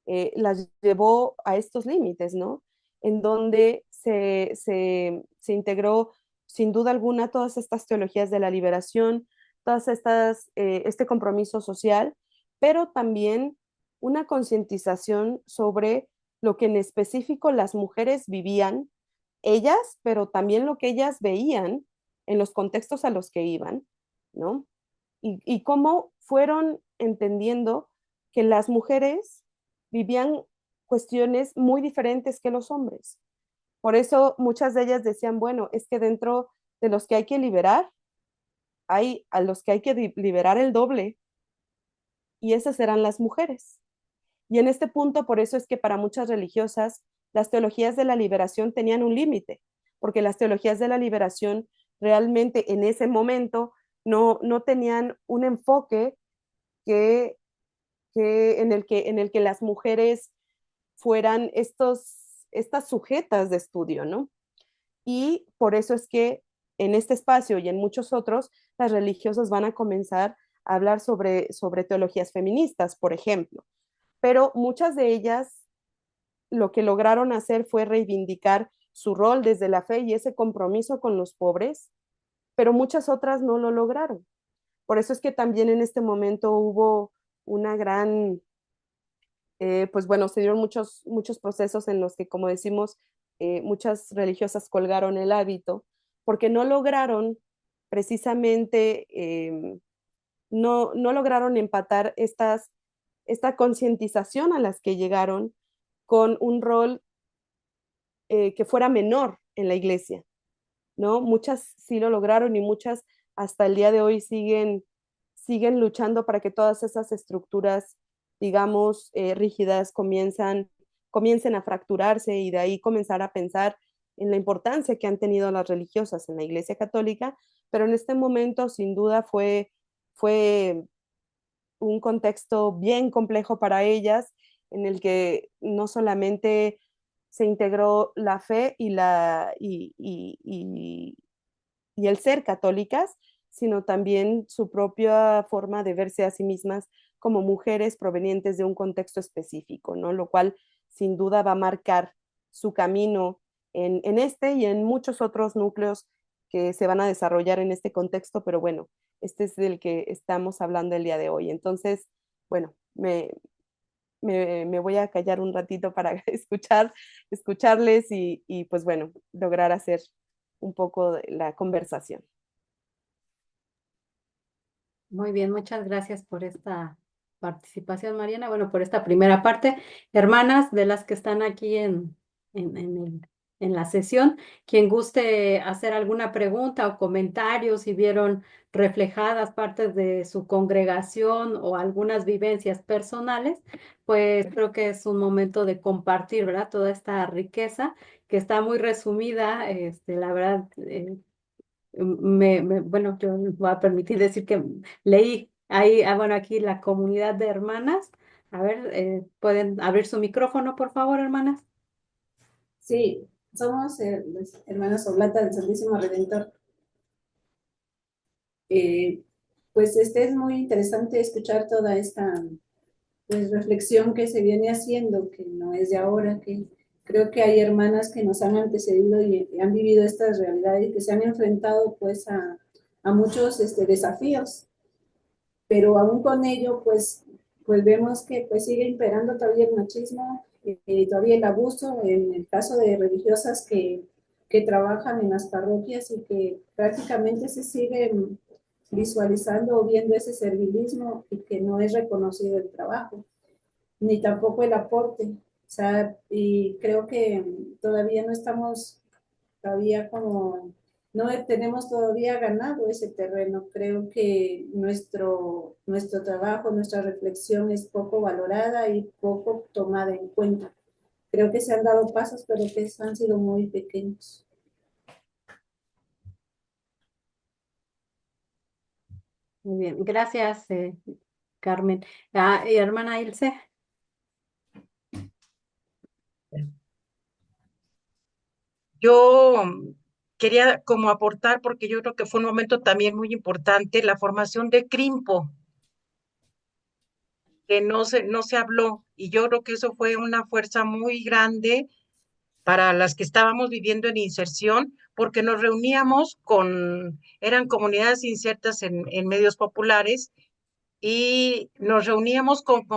las llevó a estos límites, ¿no? En donde se integró sin duda alguna todas estas teologías de la liberación, este compromiso social, pero también una concientización sobre lo que en específico las mujeres vivían, ellas, pero también lo que ellas veían en los contextos a los que iban, ¿no? Y cómo fueron entendiendo que las mujeres vivían cuestiones muy diferentes que los hombres. Por eso muchas de ellas decían, bueno, es que dentro de los que hay que liberar, hay a los que hay que liberar el doble y esas serán las mujeres. Y en este punto, por eso es que para muchas religiosas, las teologías de la liberación tenían un límite, porque las teologías de la liberación realmente en ese momento no tenían un enfoque que, en el que las mujeres fueran estas sujetas de estudio, ¿no? Y por eso es que en este espacio y en muchos otros, las religiosas van a comenzar a hablar sobre teologías feministas, por ejemplo. Pero muchas de ellas lo que lograron hacer fue reivindicar su rol desde la fe y ese compromiso con los pobres, pero muchas otras no lo lograron. Por eso es que también en este momento hubo una gran, pues bueno, se dieron muchos procesos en los que, como decimos, muchas religiosas colgaron el hábito porque no lograron precisamente, no lograron empatar esta concientización a las que llegaron con un rol que fuera menor en la iglesia, ¿no? Muchas sí lo lograron y muchas hasta el día de hoy siguen luchando para que todas esas estructuras, digamos, rígidas comiencen a fracturarse y de ahí comenzar a pensar en la importancia que han tenido las religiosas en la Iglesia Católica, pero en este momento sin duda fue un contexto bien complejo para ellas, en el que no solamente se integró la fe y el ser católicas, sino también su propia forma de verse a sí mismas como mujeres provenientes de un contexto específico, ¿no? Lo cual sin duda va a marcar su camino en este y en muchos otros núcleos que se van a desarrollar en este contexto, pero bueno, este es del que estamos hablando el día de hoy. Entonces, bueno, me voy a callar un ratito para escucharles y pues bueno, lograr hacer un poco de la conversación. Muy bien, muchas gracias por esta participación, Mariana. Bueno, por esta primera parte. Hermanas de las que están aquí en la sesión, quien guste hacer alguna pregunta o comentario, si vieron reflejadas partes de su congregación o algunas vivencias personales, pues creo que es un momento de compartir, ¿verdad? Toda esta riqueza que está muy resumida, la verdad. Bueno, yo me voy a permitir decir que leí ahí, bueno, aquí la comunidad de hermanas. A ver, ¿pueden abrir su micrófono, por favor, hermanas? Sí, somos las hermanas Oblata del Santísimo Redentor. Eh, pues es muy interesante escuchar toda esta pues, reflexión que se viene haciendo, que no es de ahora, que creo que hay hermanas que nos han antecedido y han vivido estas realidades y que se han enfrentado pues a muchos desafíos, pero aún con ello pues vemos que pues sigue imperando todavía el machismo, todavía el abuso en el caso de religiosas que trabajan en las parroquias y que prácticamente se siguen visualizando o viendo ese servilismo y que no es reconocido el trabajo, ni tampoco el aporte. O sea, y creo que todavía no estamos todavía como no tenemos todavía ganado ese terreno. Creo que nuestro trabajo, nuestra reflexión es poco valorada y poco tomada en cuenta. Creo que se han dado pasos, pero que han sido muy pequeños. Muy bien, gracias, Carmen. Ah, y hermana Ilse. Yo quería como aportar, porque yo creo que fue un momento también muy importante, la formación de Crimpo, que no se habló, y yo creo que eso fue una fuerza muy grande para las que estábamos viviendo en inserción, porque nos reuníamos eran comunidades insertas en medios populares, y nos reuníamos con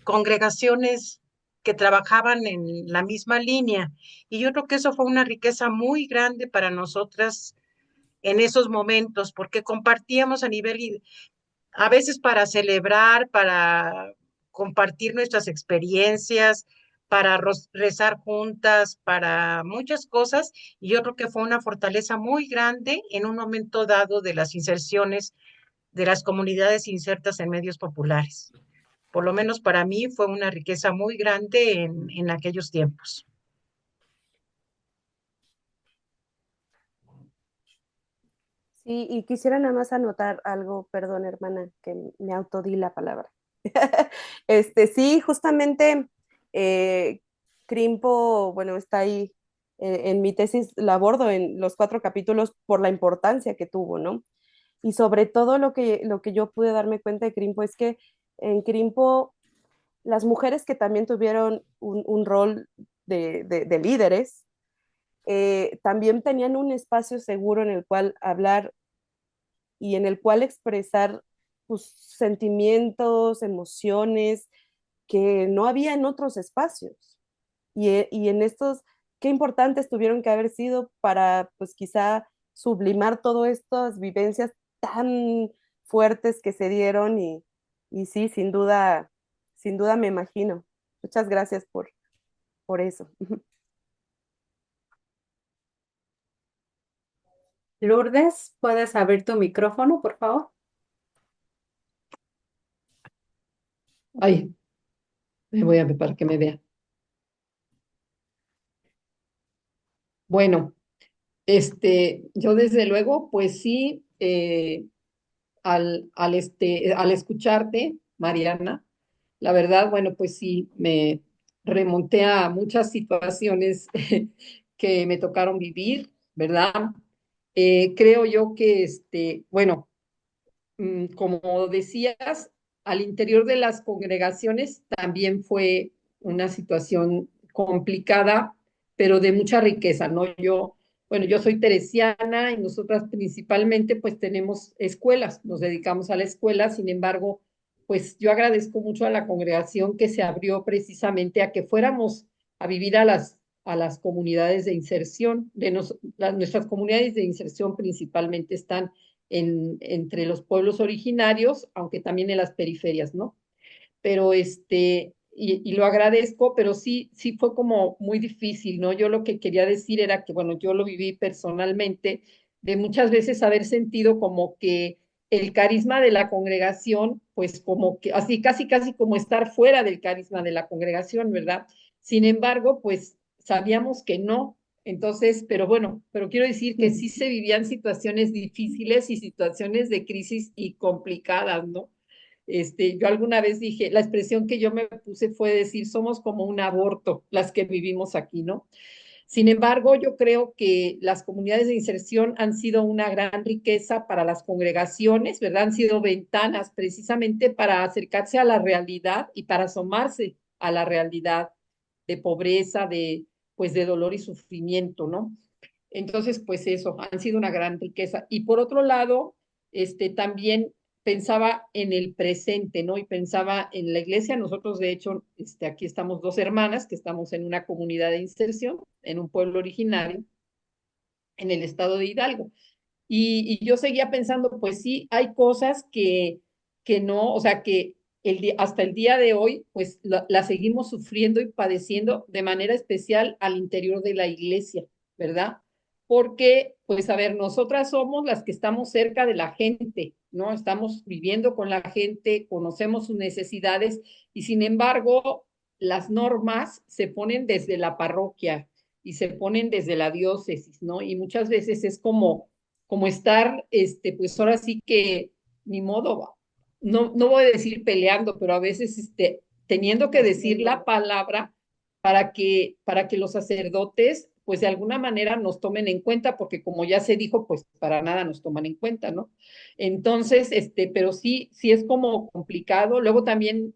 congregaciones que trabajaban en la misma línea. Y yo creo que eso fue una riqueza muy grande para nosotras en esos momentos, porque compartíamos a nivel, a veces para celebrar, para compartir nuestras experiencias, para rezar juntas, para muchas cosas, y yo creo que fue una fortaleza muy grande en un momento dado de las inserciones de las comunidades insertas en medios populares. Por lo menos para mí fue una riqueza muy grande en aquellos tiempos. Sí, y quisiera nada más anotar algo, perdón, hermana, que me autodí la palabra. Sí, justamente eh, Crimpo, bueno, está ahí en mi tesis, la abordo en los 4 capítulos por la importancia que tuvo, ¿no? Y sobre todo lo que yo pude darme cuenta de Crimpo es que en Crimpo las mujeres que también tuvieron un rol de líderes, también tenían un espacio seguro en el cual hablar y en el cual expresar pues, sentimientos, emociones que no había en otros espacios. Y en estos, qué importantes tuvieron que haber sido para, pues quizá, sublimar todas estas vivencias tan fuertes que se dieron y sí, sin duda me imagino. Muchas gracias por eso. Lourdes, ¿puedes abrir tu micrófono, por favor? Ay, me voy a ver para que me vea. Bueno, yo desde luego, pues sí, al escucharte, Mariana, la verdad, bueno, pues sí, me remonté a muchas situaciones que me tocaron vivir, ¿verdad? Creo yo que, bueno, como decías, al interior de las congregaciones también fue una situación complicada, pero de mucha riqueza, ¿no? Bueno, yo soy teresiana y nosotras principalmente pues tenemos escuelas, nos dedicamos a la escuela, sin embargo, pues yo agradezco mucho a la congregación que se abrió precisamente a que fuéramos a vivir a las comunidades de inserción, nuestras comunidades de inserción principalmente están entre los pueblos originarios, aunque también en las periferias, ¿no? Pero y lo agradezco, pero sí, sí fue como muy difícil, ¿no? Yo lo que quería decir era que, bueno, yo lo viví personalmente, de muchas veces haber sentido como que el carisma de la congregación, pues como que, así casi, casi como estar fuera del carisma de la congregación, ¿verdad? Sin embargo, pues sabíamos que no. Entonces, pero bueno, pero quiero decir que sí se vivían situaciones difíciles y situaciones de crisis y complicadas, ¿no? Yo alguna vez dije, la expresión que yo me puse fue decir, somos como un aborto las que vivimos aquí, ¿no? Sin embargo, yo creo que las comunidades de inserción han sido una gran riqueza para las congregaciones, ¿verdad? Han sido ventanas precisamente para acercarse a la realidad y para asomarse a la realidad de pobreza, pues de dolor y sufrimiento, ¿no? Entonces, pues eso, han sido una gran riqueza. Y por otro lado, también pensaba en el presente, ¿no? Y pensaba en la iglesia. Nosotros, de hecho, aquí estamos dos hermanas que estamos en una comunidad de inserción, en un pueblo originario, en el estado de Hidalgo. Y yo seguía pensando, pues sí, hay cosas que no, o sea, que hasta el día de hoy, pues la seguimos sufriendo y padeciendo de manera especial al interior de la iglesia, ¿verdad? Porque, pues, a ver, nosotras somos las que estamos cerca de la gente, ¿no? Estamos viviendo con la gente, conocemos sus necesidades y sin embargo, las normas se ponen desde la parroquia y se ponen desde la diócesis, ¿no? Y muchas veces es como estar, pues ahora sí que ni modo, no voy a decir peleando, pero a veces teniendo que decir la palabra para que los sacerdotes, pues de alguna manera nos tomen en cuenta, porque como ya se dijo, pues para nada nos toman en cuenta, ¿no? Entonces, pero sí, sí es como complicado. Luego también,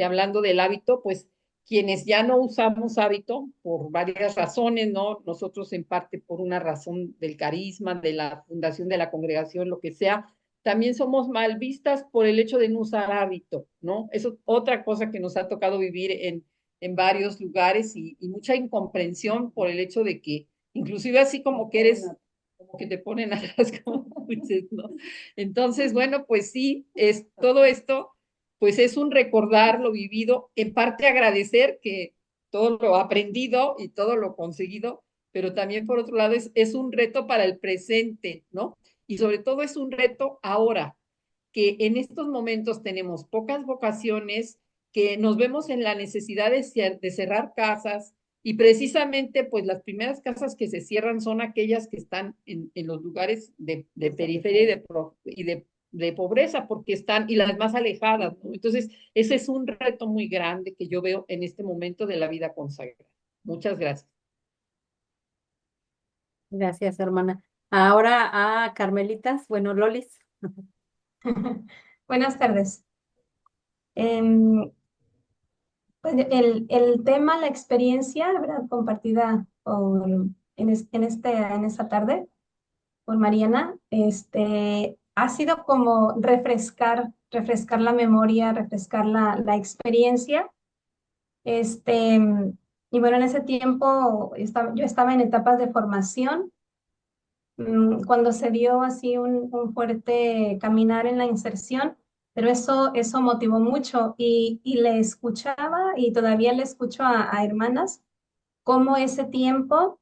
hablando del hábito, pues quienes ya no usamos hábito por varias razones, ¿no? Nosotros en parte por una razón del carisma, de la fundación de la congregación, lo que sea, también somos mal vistas por el hecho de no usar hábito, ¿no? Eso es otra cosa que nos ha tocado vivir en varios lugares y mucha incomprensión por el hecho de que, inclusive así como que eres, como que te ponen a las como dices, ¿no? Entonces, bueno, pues sí, todo esto pues es un recordar lo vivido, en parte agradecer que todo lo aprendido y todo lo conseguido, pero también por otro lado es un reto para el presente, ¿no? Y sobre todo es un reto ahora, que en estos momentos tenemos pocas vocaciones, que nos vemos en la necesidad de cerrar casas y precisamente pues las primeras casas que se cierran son aquellas que están en los lugares de periferia y de pobreza porque están y las más alejadas, ¿no? Entonces, ese es un reto muy grande que yo veo en este momento de la vida consagrada. Muchas gracias. Gracias, hermana. Ahora a Carmelitas, bueno, Lolis. Buenas tardes. Pues el tema, la experiencia, ¿verdad? Compartida en esta tarde por Mariana, ha sido como refrescar la memoria, refrescar la experiencia. Este, y bueno, en ese tiempo yo estaba en etapas de formación, cuando se dio así un fuerte caminar en la inserción, pero eso motivó mucho y le escuchaba y todavía le escucho a hermanas cómo ese tiempo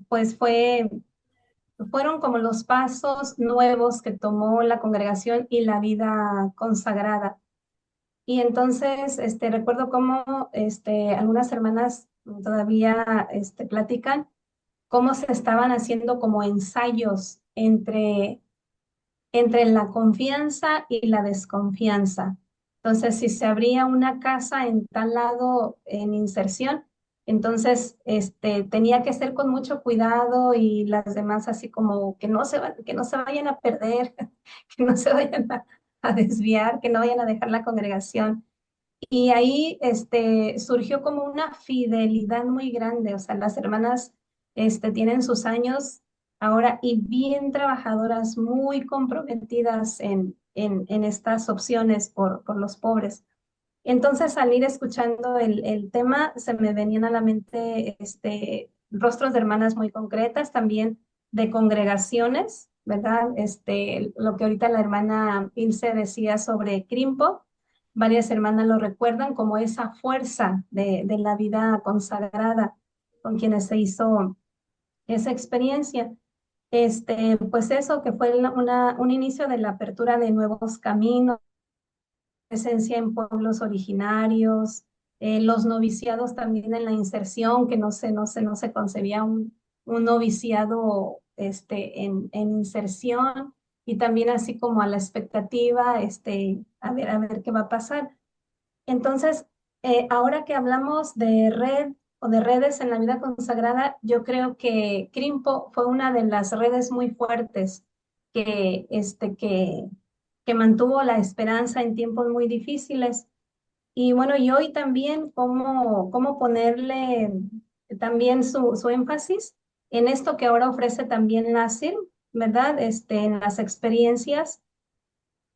pues fueron como los pasos nuevos que tomó la congregación y la vida consagrada. Y entonces recuerdo cómo algunas hermanas todavía platican cómo se estaban haciendo como ensayos entre la confianza y la desconfianza. Entonces, si se abría una casa en tal lado en inserción, entonces tenía que ser con mucho cuidado y las demás así como que no se vayan a perder, que no se vayan a desviar, que no vayan a dejar la congregación. Y ahí surgió como una fidelidad muy grande, o sea, las hermanas tienen sus años ahora y bien trabajadoras, muy comprometidas en estas opciones por los pobres. Entonces, al ir escuchando el tema, se me venían a la mente rostros de hermanas muy concretas, también de congregaciones, ¿verdad? Lo que ahorita la hermana Ilse decía sobre Crimpo, varias hermanas lo recuerdan como esa fuerza de la vida consagrada con quienes se hizo esa experiencia. Pues eso que fue un inicio de la apertura de nuevos caminos, presencia en pueblos originarios, los noviciados también en la inserción, que no se concebía un noviciado en inserción, y también así como a la expectativa, a ver qué va a pasar. Entonces, ahora que hablamos de red o de redes en la vida consagrada, yo creo que Crimpo fue una de las redes muy fuertes que, que mantuvo la esperanza en tiempos muy difíciles. Y bueno, y hoy también cómo ponerle también su énfasis en esto que ahora ofrece también NACIR, ¿verdad? En las experiencias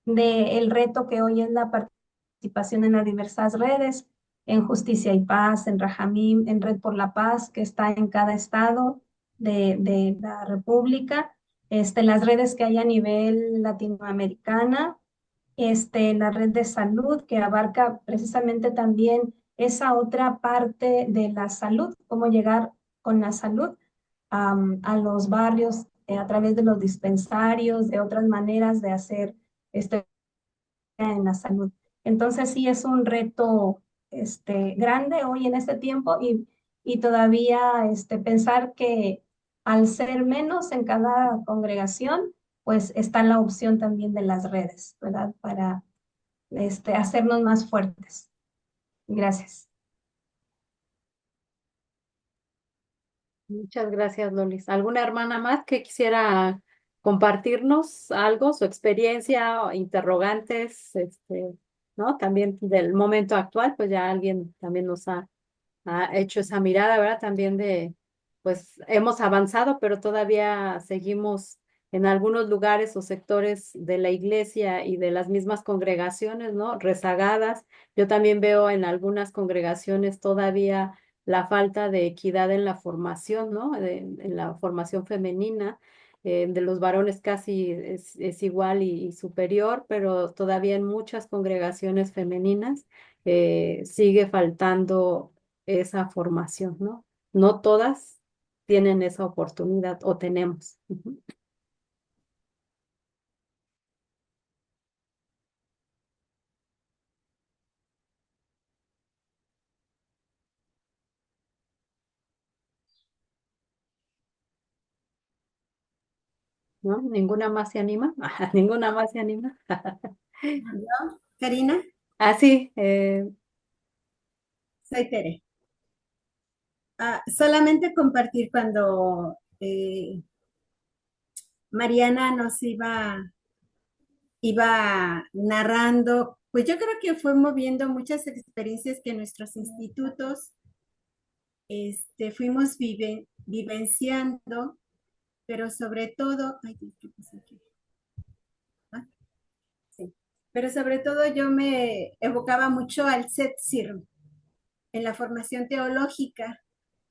del reto que hoy es la participación en las diversas redes, en Justicia y Paz, en Rajamim, en Red por la Paz, que está en cada estado de la República, las redes que hay a nivel latinoamericana, la red de salud que abarca precisamente también esa otra parte de la salud, cómo llegar con la salud a los barrios a través de los dispensarios, de otras maneras de hacer en la salud. Entonces sí es un reto grande hoy en este tiempo y todavía pensar que al ser menos en cada congregación, pues está la opción también de las redes, ¿verdad? Para hacernos más fuertes. Gracias. Muchas gracias, Lolis. ¿Alguna hermana más que quisiera compartirnos algo, su experiencia, o interrogantes, ¿no? También del momento actual, pues ya alguien también nos ha hecho esa mirada, ¿verdad? También pues hemos avanzado, pero todavía seguimos en algunos lugares o sectores de la iglesia y de las mismas congregaciones, ¿no? Rezagadas. Yo también veo en algunas congregaciones todavía la falta de equidad en la formación, ¿no? En la formación femenina. De los varones casi es igual y superior, pero todavía en muchas congregaciones femeninas sigue faltando esa formación, ¿no? No todas tienen esa oportunidad o tenemos. Ujú. ¿No? ¿Ninguna más se anima? ¿Ninguna más se anima? ¿Yo? Karina, Ah, sí, soy Tere. Solamente compartir cuando Mariana nos iba narrando, pues yo creo que fue moviendo muchas experiencias que nuestros institutos fuimos vivenciando, pero sobre todo, ay, ¿qué pasa aquí? Ah, sí. Pero sobre todo yo me evocaba mucho al CETSIR en la formación teológica,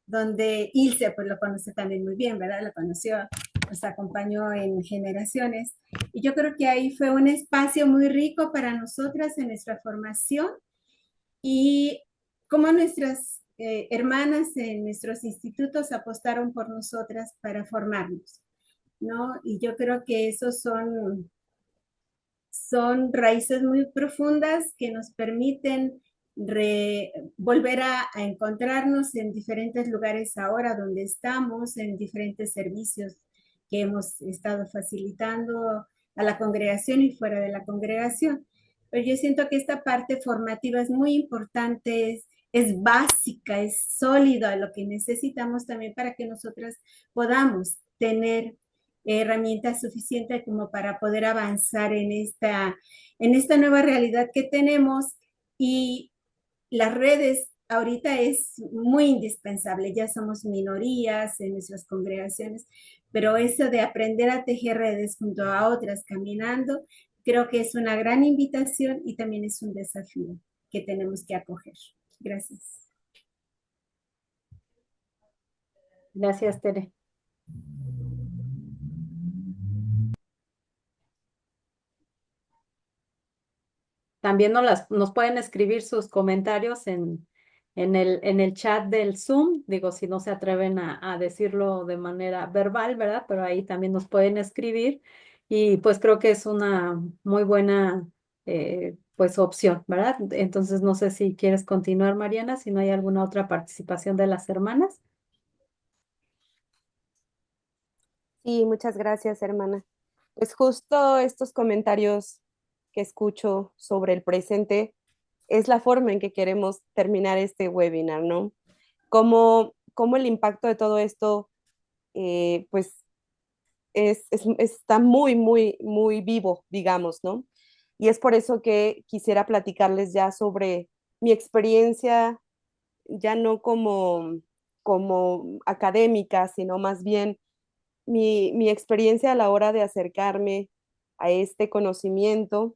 donde Ilse, pues lo conoce también muy bien, ¿verdad? Lo conoció, nos acompañó en generaciones. Y yo creo que ahí fue un espacio muy rico para nosotras en nuestra formación y como nuestras hermanas en nuestros institutos apostaron por nosotras para formarnos, ¿no? Y yo creo que esos son raíces muy profundas que nos permiten volver a encontrarnos en diferentes lugares ahora donde estamos, en diferentes servicios que hemos estado facilitando a la congregación y fuera de la congregación. Pero yo siento que esta parte formativa es muy importante, es básica, es sólida, lo que necesitamos también para que nosotras podamos tener herramientas suficientes como para poder avanzar en esta nueva realidad que tenemos y las redes ahorita es muy indispensable, ya somos minorías en nuestras congregaciones, pero eso de aprender a tejer redes junto a otras caminando, creo que es una gran invitación y también es un desafío que tenemos que acoger. Gracias. gracias, Tere. También nos pueden escribir sus comentarios en el chat del Zoom. Digo, si no se atreven a decirlo de manera verbal, ¿verdad? Pero ahí también nos pueden escribir. Y pues creo que es una muy buena pues opción, ¿verdad? Entonces no sé si quieres continuar, Mariana, si no hay alguna otra participación de las hermanas. Sí, muchas gracias, hermana. Pues justo estos comentarios que escucho sobre el presente es la forma en que queremos terminar este webinar, ¿no? Cómo el impacto de todo esto, pues, está muy, muy, muy vivo, digamos, ¿no? Y es por eso que quisiera platicarles ya sobre mi experiencia, ya no como académica, sino más bien mi experiencia a la hora de acercarme a este conocimiento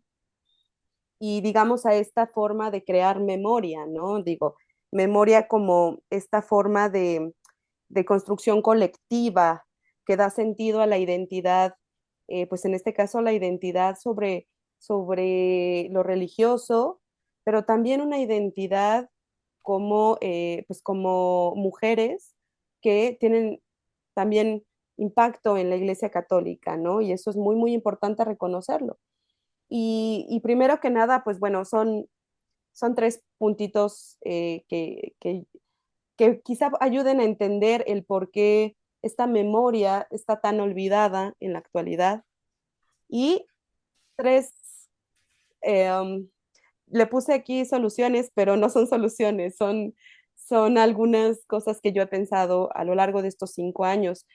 y digamos a esta forma de crear memoria, ¿no? Digo, memoria como esta forma de construcción colectiva que da sentido a la identidad, pues en este caso la identidad sobre lo religioso, pero también una identidad pues como mujeres que tienen también impacto en la Iglesia Católica, ¿no? Y eso es muy, muy importante reconocerlo. Y primero que nada, pues bueno, son tres puntitos que quizá ayuden a entender el por qué esta memoria está tan olvidada en la actualidad. Y tres, um, le puse aquí soluciones, pero no son soluciones, son algunas cosas que yo he pensado a lo largo de estos 5 años,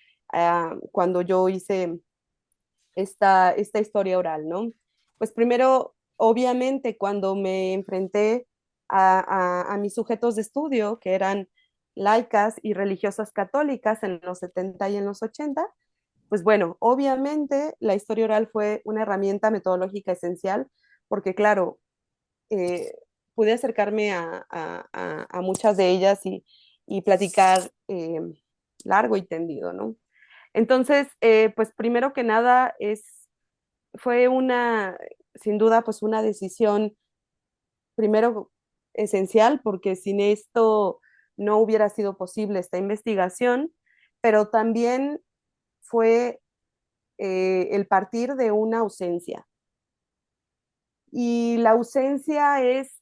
cuando yo hice esta historia oral, ¿no? Pues primero, obviamente, cuando me enfrenté a mis sujetos de estudio, que eran laicas y religiosas católicas en los 70 y en los 80, pues bueno, obviamente la historia oral fue una herramienta metodológica esencial, porque claro, eh, pude acercarme a muchas de ellas y platicar largo y tendido, ¿no? Entonces, pues primero que nada fue sin duda, pues una decisión primero esencial, porque sin esto, no hubiera sido posible esta investigación, pero también fue el partir de una ausencia. Y la ausencia es,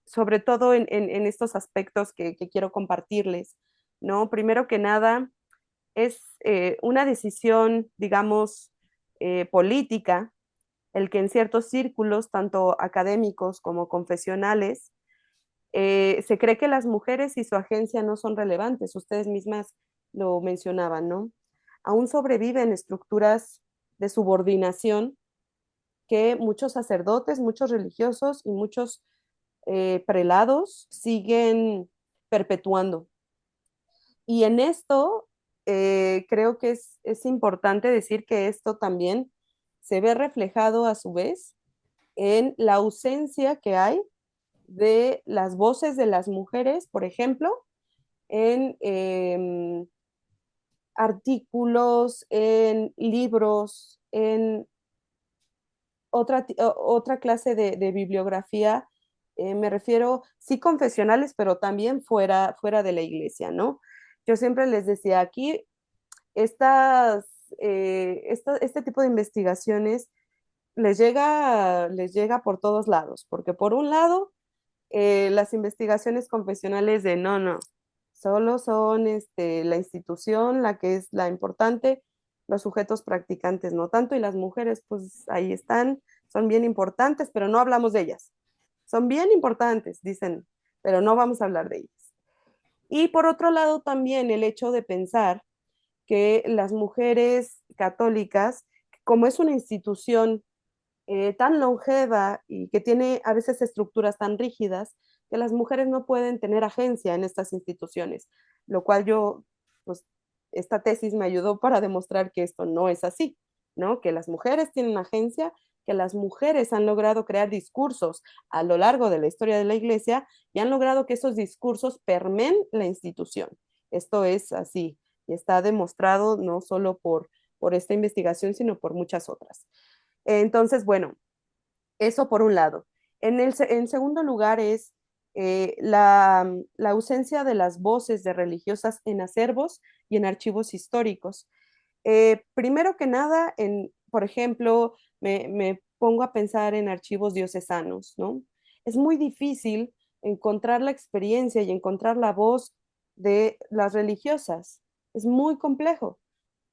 sobre todo en estos aspectos que quiero compartirles, ¿no? Primero que nada, es una decisión, digamos, política, el que en ciertos círculos, tanto académicos como confesionales, se cree que las mujeres y su agencia no son relevantes. Ustedes mismas lo mencionaban, ¿no? Aún sobreviven estructuras de subordinación que muchos sacerdotes, muchos religiosos y muchos prelados siguen perpetuando. Y en esto creo que es importante decir que esto también se ve reflejado a su vez en la ausencia que hay de las voces de las mujeres, por ejemplo, en artículos, en libros, en otra clase de bibliografía, me refiero, sí confesionales, pero también fuera de la iglesia, ¿no? Yo siempre les decía, aquí este tipo de investigaciones les llega por todos lados, porque por un lado, las investigaciones confesionales de no, solo son la institución la que es la importante, los sujetos practicantes no tanto, y las mujeres pues ahí están, son bien importantes, pero no hablamos de ellas. Son bien importantes, dicen, pero no vamos a hablar de ellas. Y por otro lado también el hecho de pensar que las mujeres católicas, como es una institución tan longeva y que tiene a veces estructuras tan rígidas, que las mujeres no pueden tener agencia en estas instituciones, lo cual pues, esta tesis me ayudó para demostrar que esto no es así, ¿no? Que las mujeres tienen agencia, que las mujeres han logrado crear discursos a lo largo de la historia de la iglesia y han logrado que esos discursos permeen la institución. Esto es así y está demostrado no solo por esta investigación, sino por muchas otras. Entonces, bueno, eso por un lado. En segundo lugar es la ausencia de las voces de religiosas en acervos y en archivos históricos. Primero que nada, por ejemplo, me pongo a pensar en archivos diocesanos, ¿no? Es muy difícil encontrar la experiencia y encontrar la voz de las religiosas. Es muy complejo.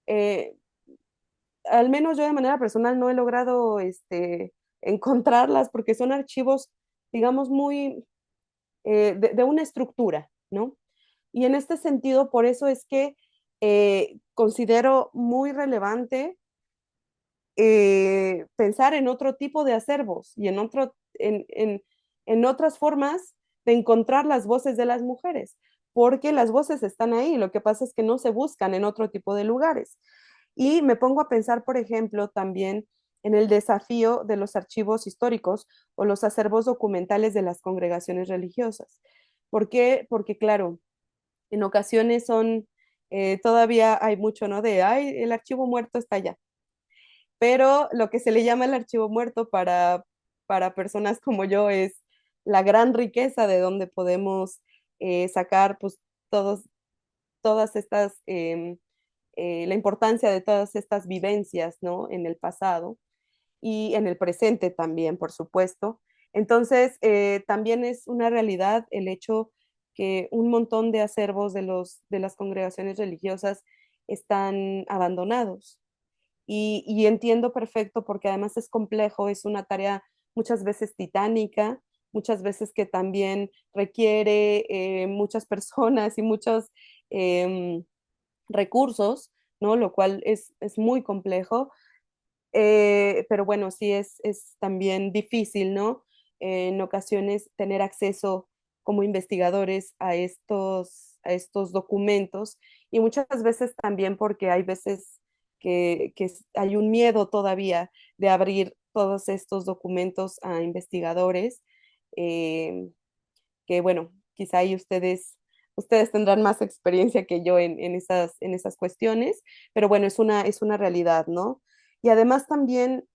Eh, Al menos yo de manera personal no he logrado encontrarlas porque son archivos, digamos, muy de una estructura, ¿no? Y en este sentido, por eso es que considero muy relevante pensar en otro tipo de acervos y en otras formas de encontrar las voces de las mujeres, porque las voces están ahí, lo que pasa es que no se buscan en otro tipo de lugares. Y me pongo a pensar, por ejemplo, también en el desafío de los archivos históricos o los acervos documentales de las congregaciones religiosas. ¿Por qué? Porque, claro, en ocasiones todavía hay mucho, ¿no? Ay, el archivo muerto está allá. Pero lo que se le llama el archivo muerto para personas como yo es la gran riqueza de donde podemos sacar, pues, todas estas la importancia de todas estas vivencias, ¿no? En el pasado y en el presente también, por supuesto. Entonces, también es una realidad el hecho que un montón de acervos de las congregaciones religiosas están abandonados. Y entiendo perfecto porque además es complejo, es una tarea muchas veces titánica, muchas veces que también requiere muchas personas y muchos recursos, ¿no? Lo cual es muy complejo, pero bueno, sí es también difícil, ¿no? En ocasiones tener acceso como investigadores a estos documentos y muchas veces también porque hay veces que hay un miedo todavía de abrir todos estos documentos a investigadores, eh, que bueno, quizá ahí ustedes tendrán más experiencia que yo en esas cuestiones, pero bueno, es una realidad, ¿no? Y además también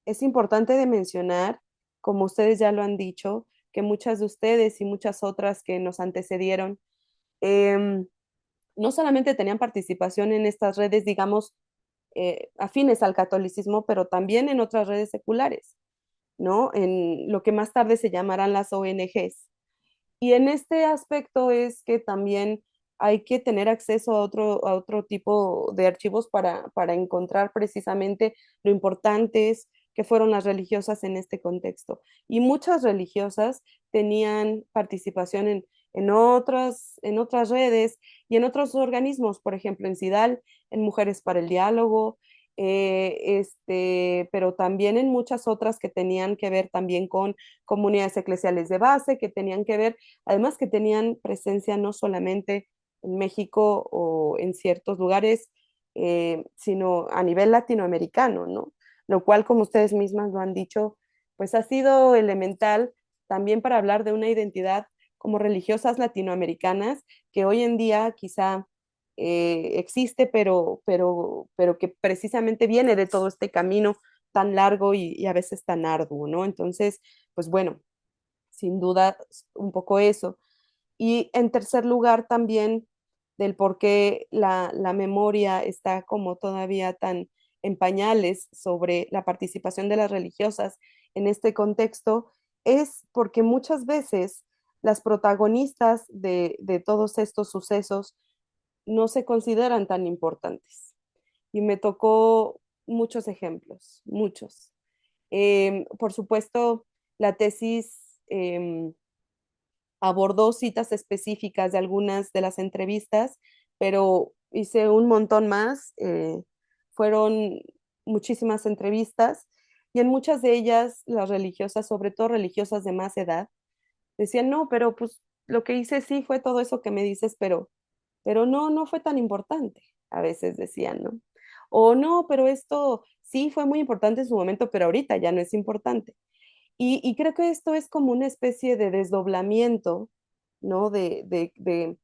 es importante de mencionar, como ustedes ya lo han dicho, que muchas de ustedes y muchas otras que nos antecedieron, em, no solamente tenían participación en estas redes, digamos, afines al catolicismo, pero también en otras redes seculares, ¿no? En lo que más tarde se llamarán las ONGs. Y en este aspecto es que también hay que tener acceso a otro tipo de archivos para encontrar precisamente lo importantes que fueron las religiosas en este contexto. Y muchas religiosas tenían participación en otras redes y en otros organismos, por ejemplo, en CIDAL, en Mujeres para el Diálogo, pero también en muchas otras que tenían que ver también con comunidades eclesiales de base, que tenían que ver, además que tenían presencia no solamente en México o en ciertos lugares, sino a nivel latinoamericano, ¿no? Lo cual, como ustedes mismas lo han dicho, pues ha sido elemental también para hablar de una identidad como religiosas latinoamericanas que hoy en día quizá existe, pero que precisamente viene de todo este camino tan largo y a veces tan arduo, ¿no? Entonces, pues bueno, sin duda un poco eso. Y en tercer lugar también del por qué la memoria está como todavía tan en pañales sobre la participación de las religiosas en este contexto, es porque muchas veces las protagonistas de todos estos sucesos no se consideran tan importantes. Y me tocó muchos ejemplos, muchos. Por supuesto, la tesis abordó citas específicas de algunas de las entrevistas, pero hice un montón más. Fueron muchísimas entrevistas y en muchas de ellas las religiosas, sobre todo religiosas de más edad, decían, no, pero pues lo que hice sí fue todo eso que me dices, pero no, no fue tan importante, a veces decían, ¿no? O no, pero esto sí fue muy importante en su momento, pero ahorita ya no es importante. Y creo que esto es como una especie de desdoblamiento, ¿no? Que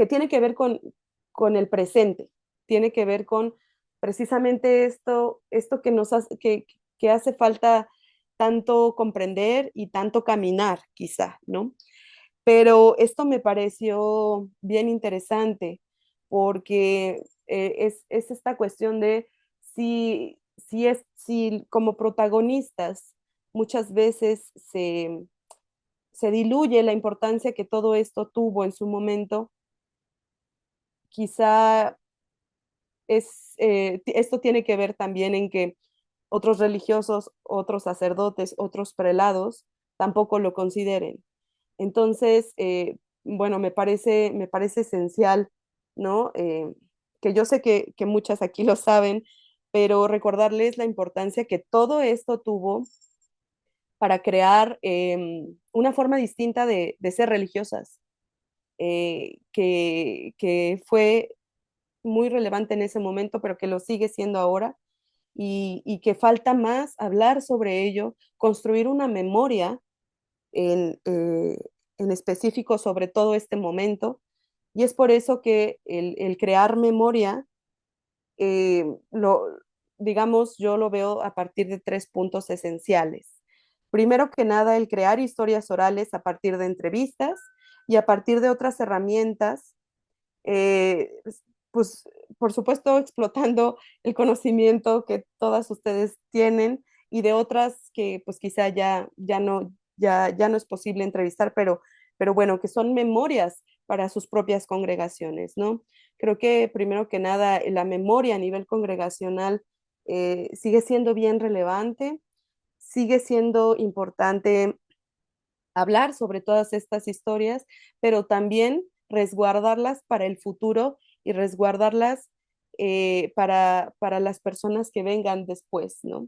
tiene que ver con el presente, tiene que ver con precisamente esto que hace falta tanto comprender y tanto caminar, quizá, ¿no? Pero esto me pareció bien interesante porque es esta cuestión de si como protagonistas muchas veces se diluye la importancia que todo esto tuvo en su momento, quizá esto tiene que ver también en que otros religiosos, otros sacerdotes, otros prelados tampoco lo consideren. Entonces, bueno, me parece esencial, ¿no? Que yo sé que muchas aquí lo saben, pero recordarles la importancia que todo esto tuvo para crear una forma distinta de ser religiosas, que fue muy relevante en ese momento, pero que lo sigue siendo ahora, y que falta más hablar sobre ello, construir una memoria en, eh, en específico sobre todo este momento, y es por eso que el crear memoria, eh, lo, digamos, yo lo veo a partir de tres puntos esenciales. Primero que nada, el crear historias orales a partir de entrevistas y a partir de otras herramientas, eh, pues por supuesto explotando el conocimiento que todas ustedes tienen y de otras que pues quizá ya no es posible entrevistar, pero bueno, que son memorias para sus propias congregaciones, ¿no? Creo que primero que nada la memoria a nivel congregacional sigue siendo bien relevante, sigue siendo importante hablar sobre todas estas historias, pero también resguardarlas para el futuro y resguardarlas para las personas que vengan después, ¿no?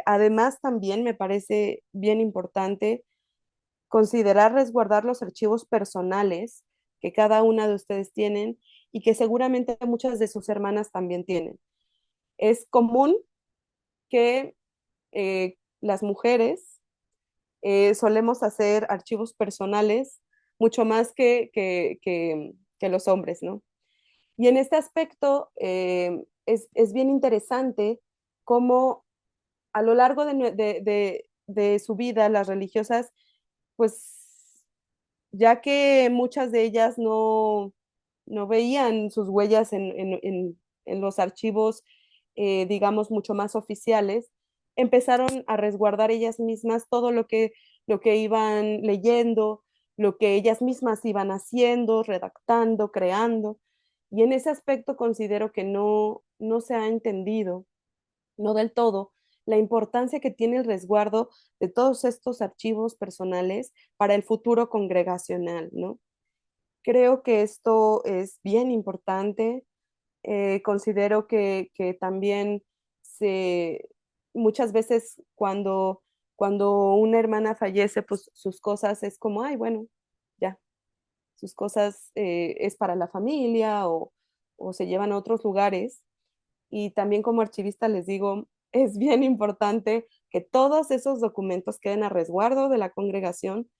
Además, también me parece bien importante considerar resguardar los archivos personales que cada una de ustedes tienen y que seguramente muchas de sus hermanas también tienen. Es común que las mujeres solemos hacer archivos personales mucho más que los hombres, ¿no? Y en este aspecto es bien interesante cómo a lo largo de su vida las religiosas pues ya que muchas de ellas no veían sus huellas en los archivos, digamos, mucho más oficiales, empezaron a resguardar ellas mismas todo lo que iban leyendo, lo que ellas mismas iban haciendo, redactando, creando. Y en ese aspecto considero que no se ha entendido, no del todo, la importancia que tiene el resguardo de todos estos archivos personales para el futuro congregacional, ¿no? Creo que esto es bien importante. Considero que también se, muchas veces cuando una hermana fallece, pues sus cosas es como, ay, bueno, ya, sus cosas es para la familia o se llevan a otros lugares. Y también como archivista les digo, es bien importante que todos esos documentos queden a resguardo de la congregación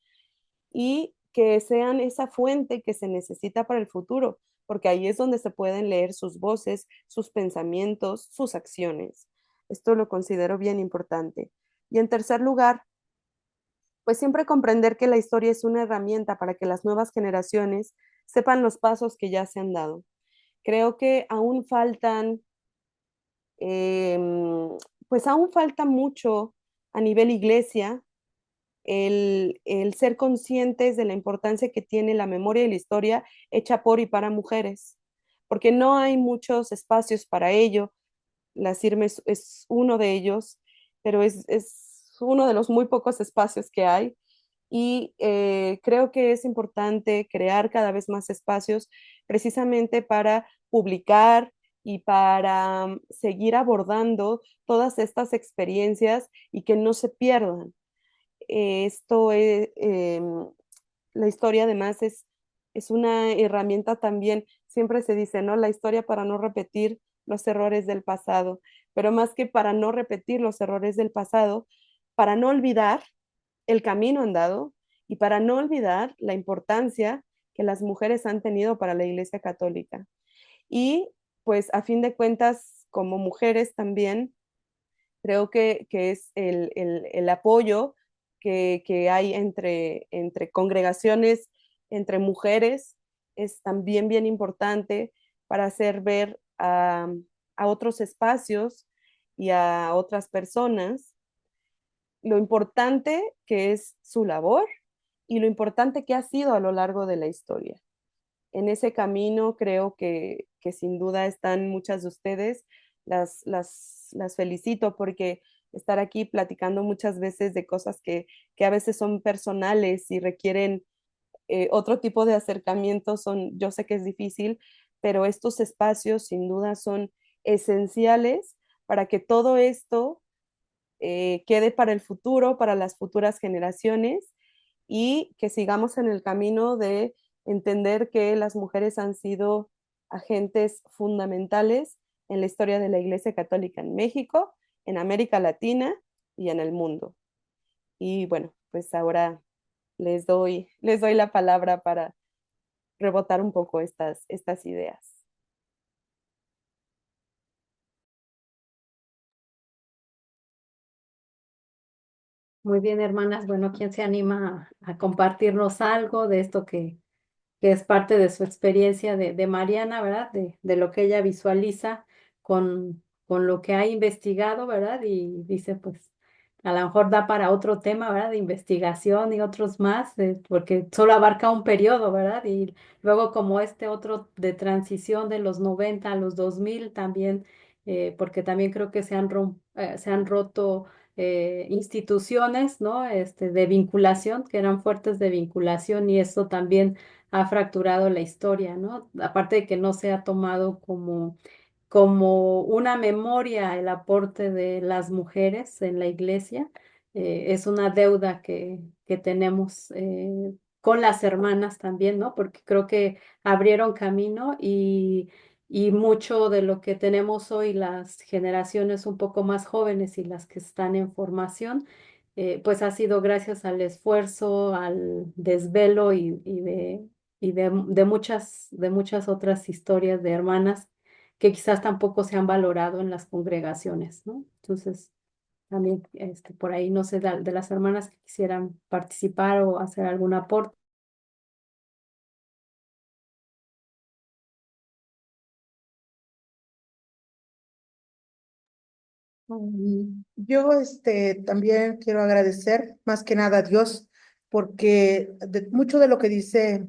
y que sean esa fuente que se necesita para el futuro, porque ahí es donde se pueden leer sus voces, sus pensamientos, sus acciones. Esto lo considero bien importante. Y en tercer lugar, pues siempre comprender que la historia es una herramienta para que las nuevas generaciones sepan los pasos que ya se han dado. Creo que aún faltan, eh, pues aún falta mucho a nivel iglesia el ser conscientes de la importancia que tiene la memoria y la historia hecha por y para mujeres, porque no hay muchos espacios para ello. La CIRME es uno de ellos, pero es uno de los muy pocos espacios que hay. Y creo que es importante crear cada vez más espacios precisamente para publicar y para seguir abordando todas estas experiencias y que no se pierdan. Esto es, la historia además es una herramienta también, siempre se dice, ¿no? La historia para no repetir los errores del pasado, pero más que para no repetir los errores del pasado, para no olvidar el camino andado y para no olvidar la importancia que las mujeres han tenido para la Iglesia Católica. Y pues a fin de cuentas, como mujeres también, creo que es el apoyo que hay entre congregaciones, entre mujeres, es también bien importante para hacer ver a otros espacios y a otras personas lo importante que es su labor y lo importante que ha sido a lo largo de la historia. En ese camino creo que sin duda están muchas de ustedes. Las felicito porque estar aquí platicando muchas veces de cosas que a veces son personales y requieren otro tipo de acercamiento, yo sé que es difícil, pero estos espacios sin duda son esenciales para que todo esto quede para el futuro, para las futuras generaciones y que sigamos en el camino de entender que las mujeres han sido agentes fundamentales en la historia de la Iglesia Católica en México, en América Latina y en el mundo. Y bueno, pues ahora les doy la palabra para rebotar un poco estas ideas. Muy bien, hermanas. Bueno, ¿quién se anima a compartirnos algo de esto que es parte de su experiencia de Mariana, ¿verdad? De lo que ella visualiza con lo que ha investigado, ¿verdad? Y dice, pues, a lo mejor da para otro tema, ¿verdad? De investigación y otros más, porque solo abarca un periodo, ¿verdad? Y luego como este otro de transición de los 90 a los 2000 también, porque también creo que se han roto instituciones, ¿no? De vinculación, que eran fuertes de vinculación y eso también ha fracturado la historia, ¿no? Aparte de que no se ha tomado como una memoria el aporte de las mujeres en la iglesia, es una deuda que tenemos con las hermanas también, ¿no? Porque creo que abrieron camino y mucho de lo que tenemos hoy las generaciones un poco más jóvenes y las que están en formación, pues ha sido gracias al esfuerzo, al desvelo de muchas otras historias de hermanas que quizás tampoco se han valorado en las congregaciones, ¿no? Entonces, también por ahí, no sé, de las hermanas que quisieran participar o hacer algún aporte. Yo también quiero agradecer más que nada a Dios, porque mucho de lo que dice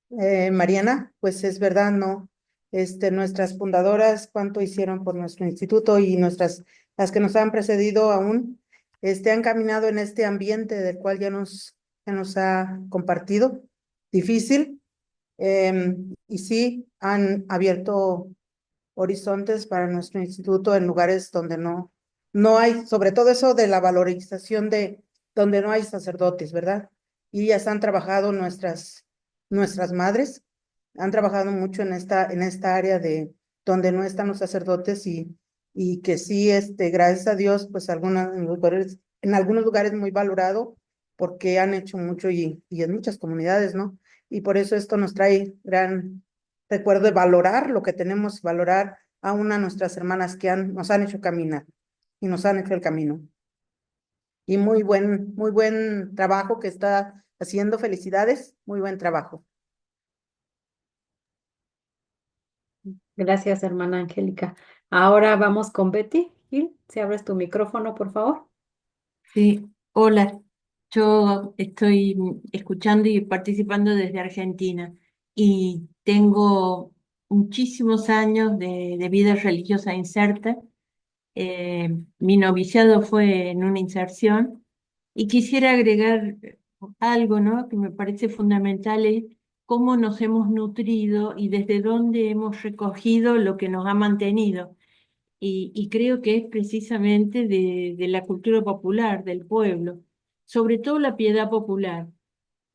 Mariana, pues es verdad, ¿no? Nuestras fundadoras, cuánto hicieron por nuestro instituto y las que nos han precedido aún, han caminado en este ambiente del cual ya nos ha compartido, difícil, y sí han abierto horizontes para nuestro instituto en lugares donde no hay, sobre todo eso de la valorización de donde no hay sacerdotes, ¿verdad? Y ellas han trabajado, nuestras madres, han trabajado mucho en esta área de donde no están los sacerdotes y que sí, gracias a Dios, pues en algunos lugares muy valorado porque han hecho mucho y en muchas comunidades, ¿no? Y por eso esto nos trae gran recuerdo de valorar lo que tenemos, valorar a una de nuestras hermanas que nos han hecho caminar y nos han hecho el camino. Y muy buen trabajo que está haciendo. Felicidades, muy buen trabajo. Gracias, hermana Angélica. Ahora vamos con Betty Gil. Si abres tu micrófono, por favor. Sí, hola. Yo estoy escuchando y participando desde Argentina y tengo muchísimos años de vida religiosa inserta. Mi noviciado fue en una inserción y quisiera agregar algo, ¿no? Que me parece fundamental es cómo nos hemos nutrido y desde dónde hemos recogido lo que nos ha mantenido. Y creo que es precisamente de la cultura popular, del pueblo, sobre todo la piedad popular,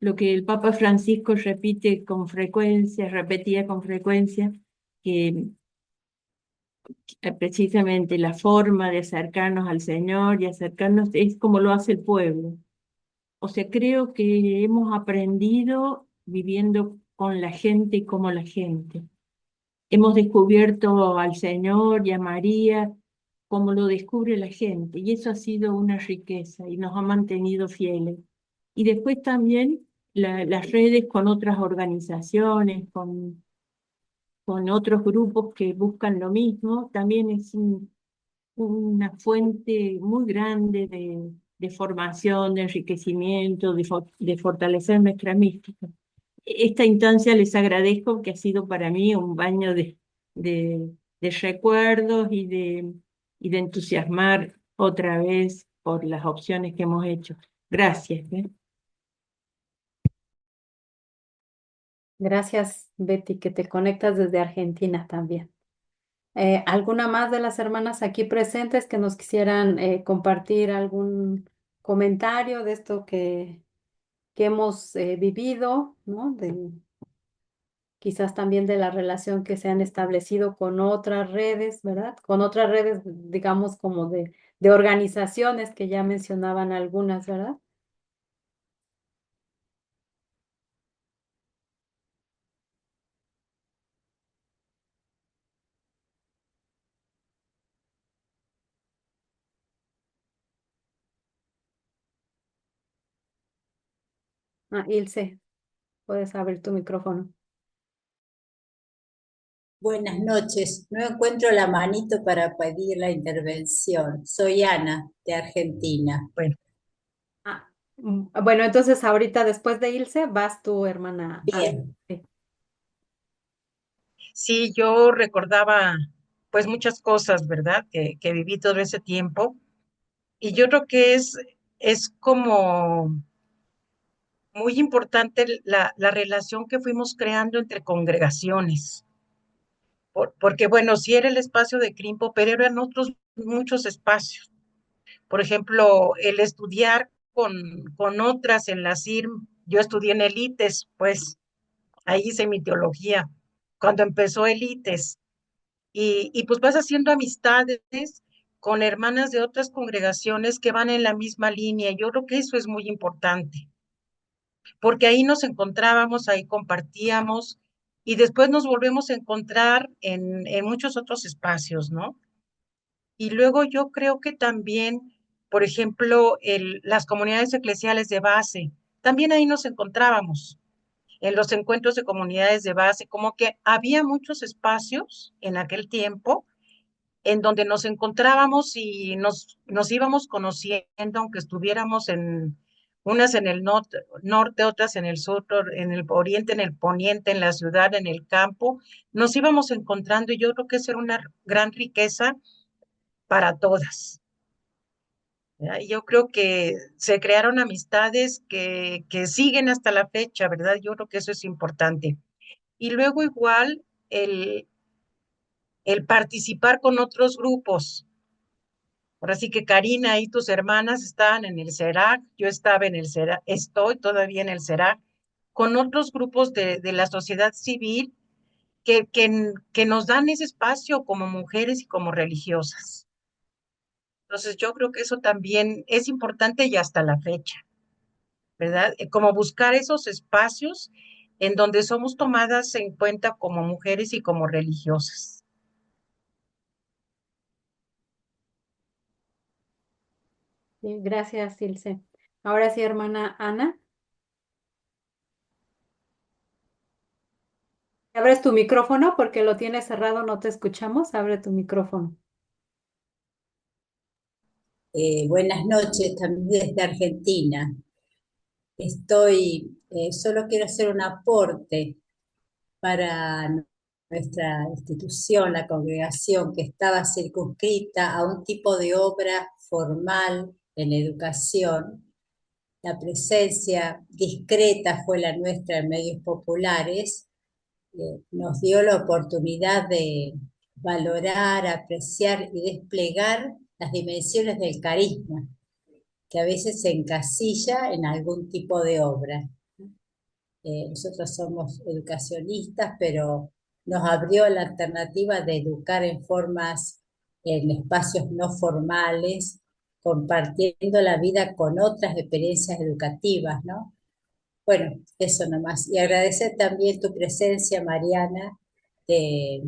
lo que el Papa Francisco repite con frecuencia, repetía con frecuencia, que precisamente la forma de acercarnos al Señor y acercarnos es como lo hace el pueblo. O sea, creo que hemos aprendido viviendo con la gente y como la gente. Hemos descubierto al Señor y a María como lo descubre la gente, y eso ha sido una riqueza y nos ha mantenido fieles. Y después también las redes con otras organizaciones, con otros grupos que buscan lo mismo, también es una fuente muy grande de formación, de enriquecimiento, de fortalecer nuestra mística. Esta instancia les agradezco que ha sido para mí un baño de recuerdos y de entusiasmar otra vez por las opciones que hemos hecho. Gracias. Gracias, Betty, que te conectas desde Argentina también. ¿Alguna más de las hermanas aquí presentes que nos quisieran compartir algún comentario de esto que hemos vivido, ¿no? Quizás también de la relación que se han establecido con otras redes, ¿verdad? Con otras redes, digamos, como de organizaciones que ya mencionaban algunas, ¿verdad? Ah, Ilse, puedes abrir tu micrófono. Buenas noches. No encuentro la manito para pedir la intervención. Soy Ana, de Argentina. Bueno, Bueno, entonces ahorita después de Ilse, vas tu hermana Ana. Bien. Sí. sí, yo recordaba pues muchas cosas, ¿verdad? Que viví todo ese tiempo. Y yo creo que es como muy importante la relación que fuimos creando entre congregaciones. Porque, bueno, sí era el espacio de Crimpo, pero eran otros muchos espacios. Por ejemplo, el estudiar con otras en la CIRM. Yo estudié en Elites, pues ahí hice mi teología. Cuando empezó Elites, y pues vas haciendo amistades con hermanas de otras congregaciones que van en la misma línea. Yo creo que eso es muy importante, porque ahí nos encontrábamos, ahí compartíamos y después nos volvemos a encontrar en muchos otros espacios, ¿no? Y luego yo creo que también, por ejemplo, las comunidades eclesiales de base, también ahí nos encontrábamos, en los encuentros de comunidades de base, como que había muchos espacios en aquel tiempo en donde nos encontrábamos y nos íbamos conociendo, aunque estuviéramos unas en el norte, otras en el sur, en el oriente, en el poniente, en la ciudad, en el campo, nos íbamos encontrando y yo creo que esa era una gran riqueza para todas. ¿Verdad? Y yo creo que se crearon amistades que siguen hasta la fecha, ¿verdad? Yo creo que eso es importante. Y luego igual el, el participar con otros grupos. Ahora sí que Karina y tus hermanas estaban en el CERAC, yo estaba en el CERAC, estoy todavía en el CERAC, con otros grupos de la sociedad civil que nos dan ese espacio como mujeres y como religiosas. Entonces yo creo que eso también es importante y hasta la fecha, ¿verdad? Como buscar esos espacios en donde somos tomadas en cuenta como mujeres y como religiosas. Sí, gracias, Ilse. Ahora sí, hermana Ana, abres tu micrófono porque lo tienes cerrado, no te escuchamos. Abre tu micrófono. Buenas noches también desde Argentina. Solo quiero hacer un aporte para nuestra institución, la congregación, que estaba circunscrita a un tipo de obra formal en educación. La presencia discreta fue la nuestra en medios populares. Nos dio la oportunidad de valorar, apreciar y desplegar las dimensiones del carisma, que a veces se encasilla en algún tipo de obra. Nosotros somos educacionistas, pero nos abrió la alternativa de educar en espacios no formales, compartiendo la vida con otras experiencias educativas, ¿no? Bueno, eso nomás. Y agradecer también tu presencia, Mariana, de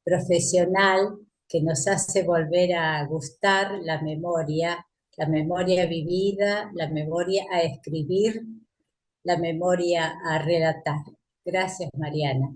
profesional, que nos hace volver a gustar la memoria vivida, la memoria a escribir, la memoria a relatar. Gracias, Mariana.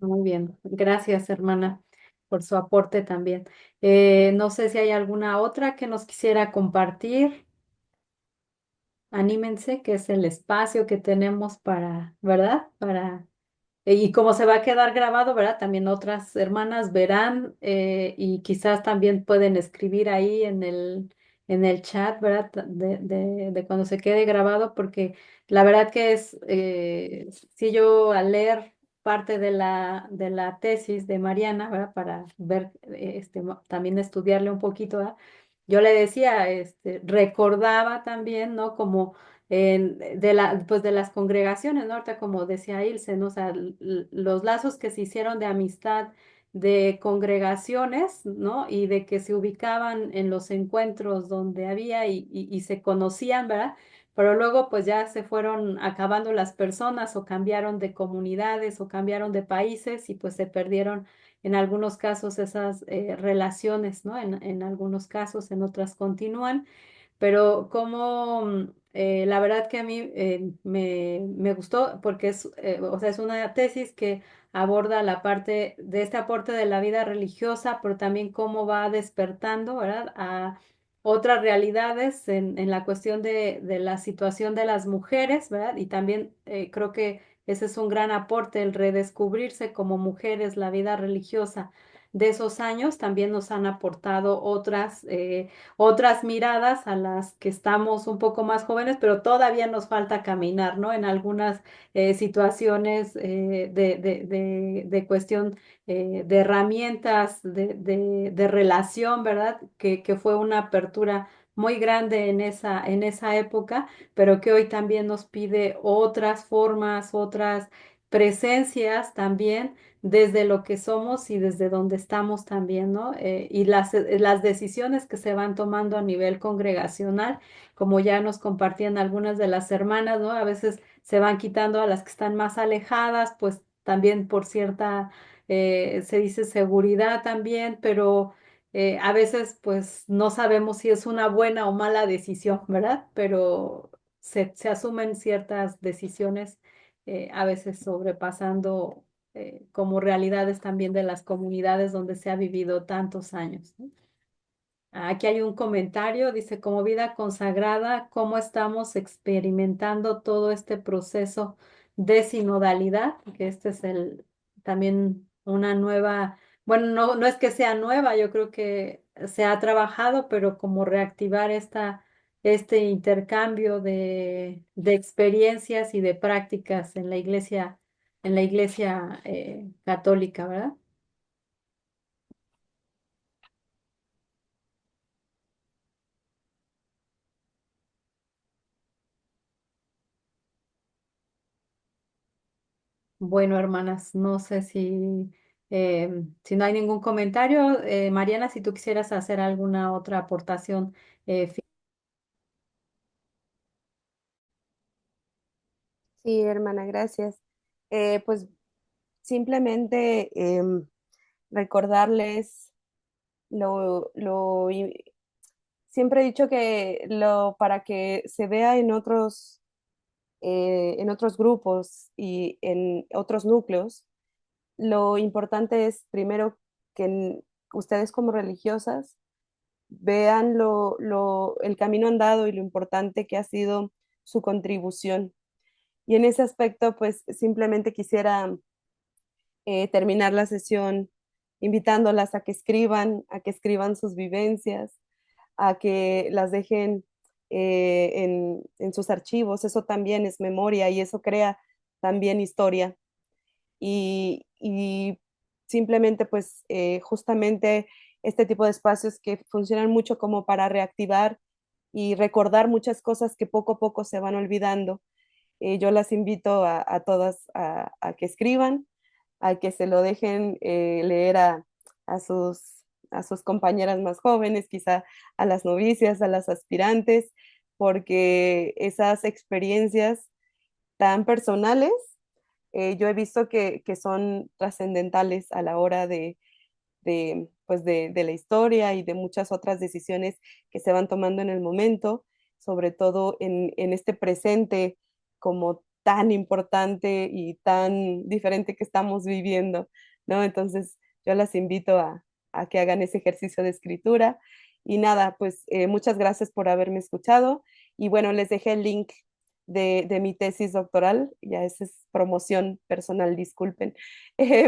Muy bien, gracias, hermana, por su aporte también. No sé si hay alguna otra que nos quisiera compartir. Anímense, que es el espacio que tenemos para, ¿verdad? Y como se va a quedar grabado, ¿verdad? También otras hermanas verán y quizás también pueden escribir ahí en el chat, ¿verdad? De cuando se quede grabado, porque la verdad que si yo al leer parte de la tesis de Mariana, ¿verdad? Para ver, también estudiarle un poquito, ¿verdad? Yo le decía, recordaba también, ¿no? Como pues de las congregaciones, ¿no? Ahorita como decía Ilse, ¿no? O sea, los lazos que se hicieron de amistad de congregaciones, ¿no? Y de que se ubicaban en los encuentros donde había y se conocían, ¿verdad? Pero luego pues ya se fueron acabando las personas o cambiaron de comunidades o cambiaron de países y pues se perdieron en algunos casos esas relaciones, ¿no? En algunos casos, en otras continúan, pero como la verdad que a mí me gustó porque o sea, es una tesis que aborda la parte de este aporte de la vida religiosa, pero también cómo va despertando, ¿verdad? A otras realidades en la cuestión de la situación de las mujeres, ¿verdad? Y también creo que ese es un gran aporte, el redescubrirse como mujeres, la vida religiosa de esos años también nos han aportado otras miradas a las que estamos un poco más jóvenes, pero todavía nos falta caminar, ¿no? En algunas situaciones de cuestión de herramientas de relación, ¿verdad? Que fue una apertura muy grande en esa época, pero que hoy también nos pide otras formas, otras presencias también desde lo que somos y desde donde estamos también, ¿no? Y las decisiones que se van tomando a nivel congregacional, como ya nos compartían algunas de las hermanas, ¿no? A veces se van quitando a las que están más alejadas, pues también por cierta, se dice seguridad también, pero a veces pues no sabemos si es una buena o mala decisión, ¿verdad? Pero se asumen ciertas decisiones, a veces sobrepasando como realidades también de las comunidades donde se ha vivido tantos años, ¿no? Aquí hay un comentario, dice, como vida consagrada, ¿cómo estamos experimentando todo este proceso de sinodalidad? Que este es también una nueva, bueno, no es que sea nueva, yo creo que se ha trabajado, pero como reactivar este intercambio de experiencias y de prácticas en la iglesia católica, ¿verdad? Bueno, hermanas, no sé si no hay ningún comentario, Mariana, si tú quisieras hacer alguna otra aportación. Sí, hermana, gracias. Pues simplemente recordarles siempre he dicho que para que se vea en otros grupos y en otros núcleos, lo importante es primero que ustedes como religiosas vean el camino andado y lo importante que ha sido su contribución. Y en ese aspecto, pues simplemente quisiera terminar la sesión invitándolas a que escriban sus vivencias, a que las dejen en sus archivos. Eso también es memoria y eso crea también historia. Y simplemente, pues, justamente este tipo de espacios que funcionan mucho como para reactivar y recordar muchas cosas que poco a poco se van olvidando. Yo las invito a todas a que escriban, a que se lo dejen leer a a sus compañeras más jóvenes, quizá a las novicias, a las aspirantes, porque esas experiencias tan personales, yo he visto que son trascendentales a la hora pues de la historia y de muchas otras decisiones que se van tomando en el momento, sobre todo en este presente como tan importante y tan diferente que estamos viviendo, ¿no? Entonces, yo las invito a que hagan ese ejercicio de escritura. Y nada, pues muchas gracias por haberme escuchado. Y bueno, les dejé el link de mi tesis doctoral, ya esa es promoción personal, disculpen,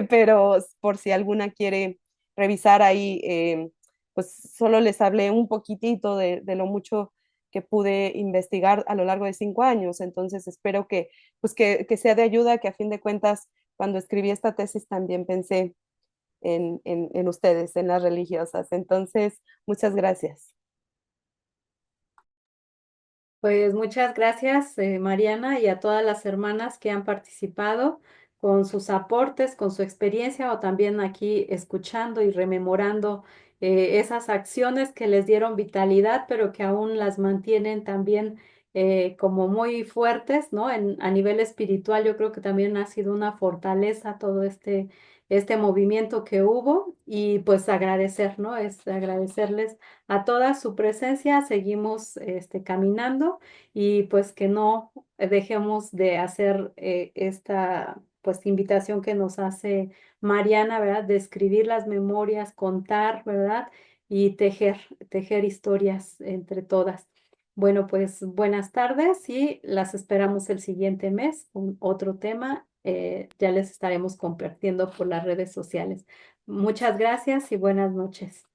pero por si alguna quiere revisar ahí, pues solo les hablé un poquitito de lo mucho que pude investigar a lo largo de 5 años, entonces espero pues que sea de ayuda, que a fin de cuentas, cuando escribí esta tesis también pensé en ustedes, en las religiosas. Entonces, muchas gracias. Pues muchas gracias, Mariana, y a todas las hermanas que han participado con sus aportes, con su experiencia o también aquí escuchando y rememorando esas acciones que les dieron vitalidad, pero que aún las mantienen también como muy fuertes, ¿no? A nivel espiritual, yo creo que también ha sido una fortaleza todo este movimiento que hubo y pues agradecer, ¿no? Es agradecerles a toda su presencia. Seguimos caminando y pues que no dejemos de hacer esta pues invitación que nos hace Mariana, ¿verdad? De escribir las memorias, contar, ¿verdad? Y tejer historias entre todas. Bueno, pues buenas tardes y las esperamos el siguiente mes con otro tema. Ya les estaremos compartiendo por las redes sociales. Muchas gracias y buenas noches.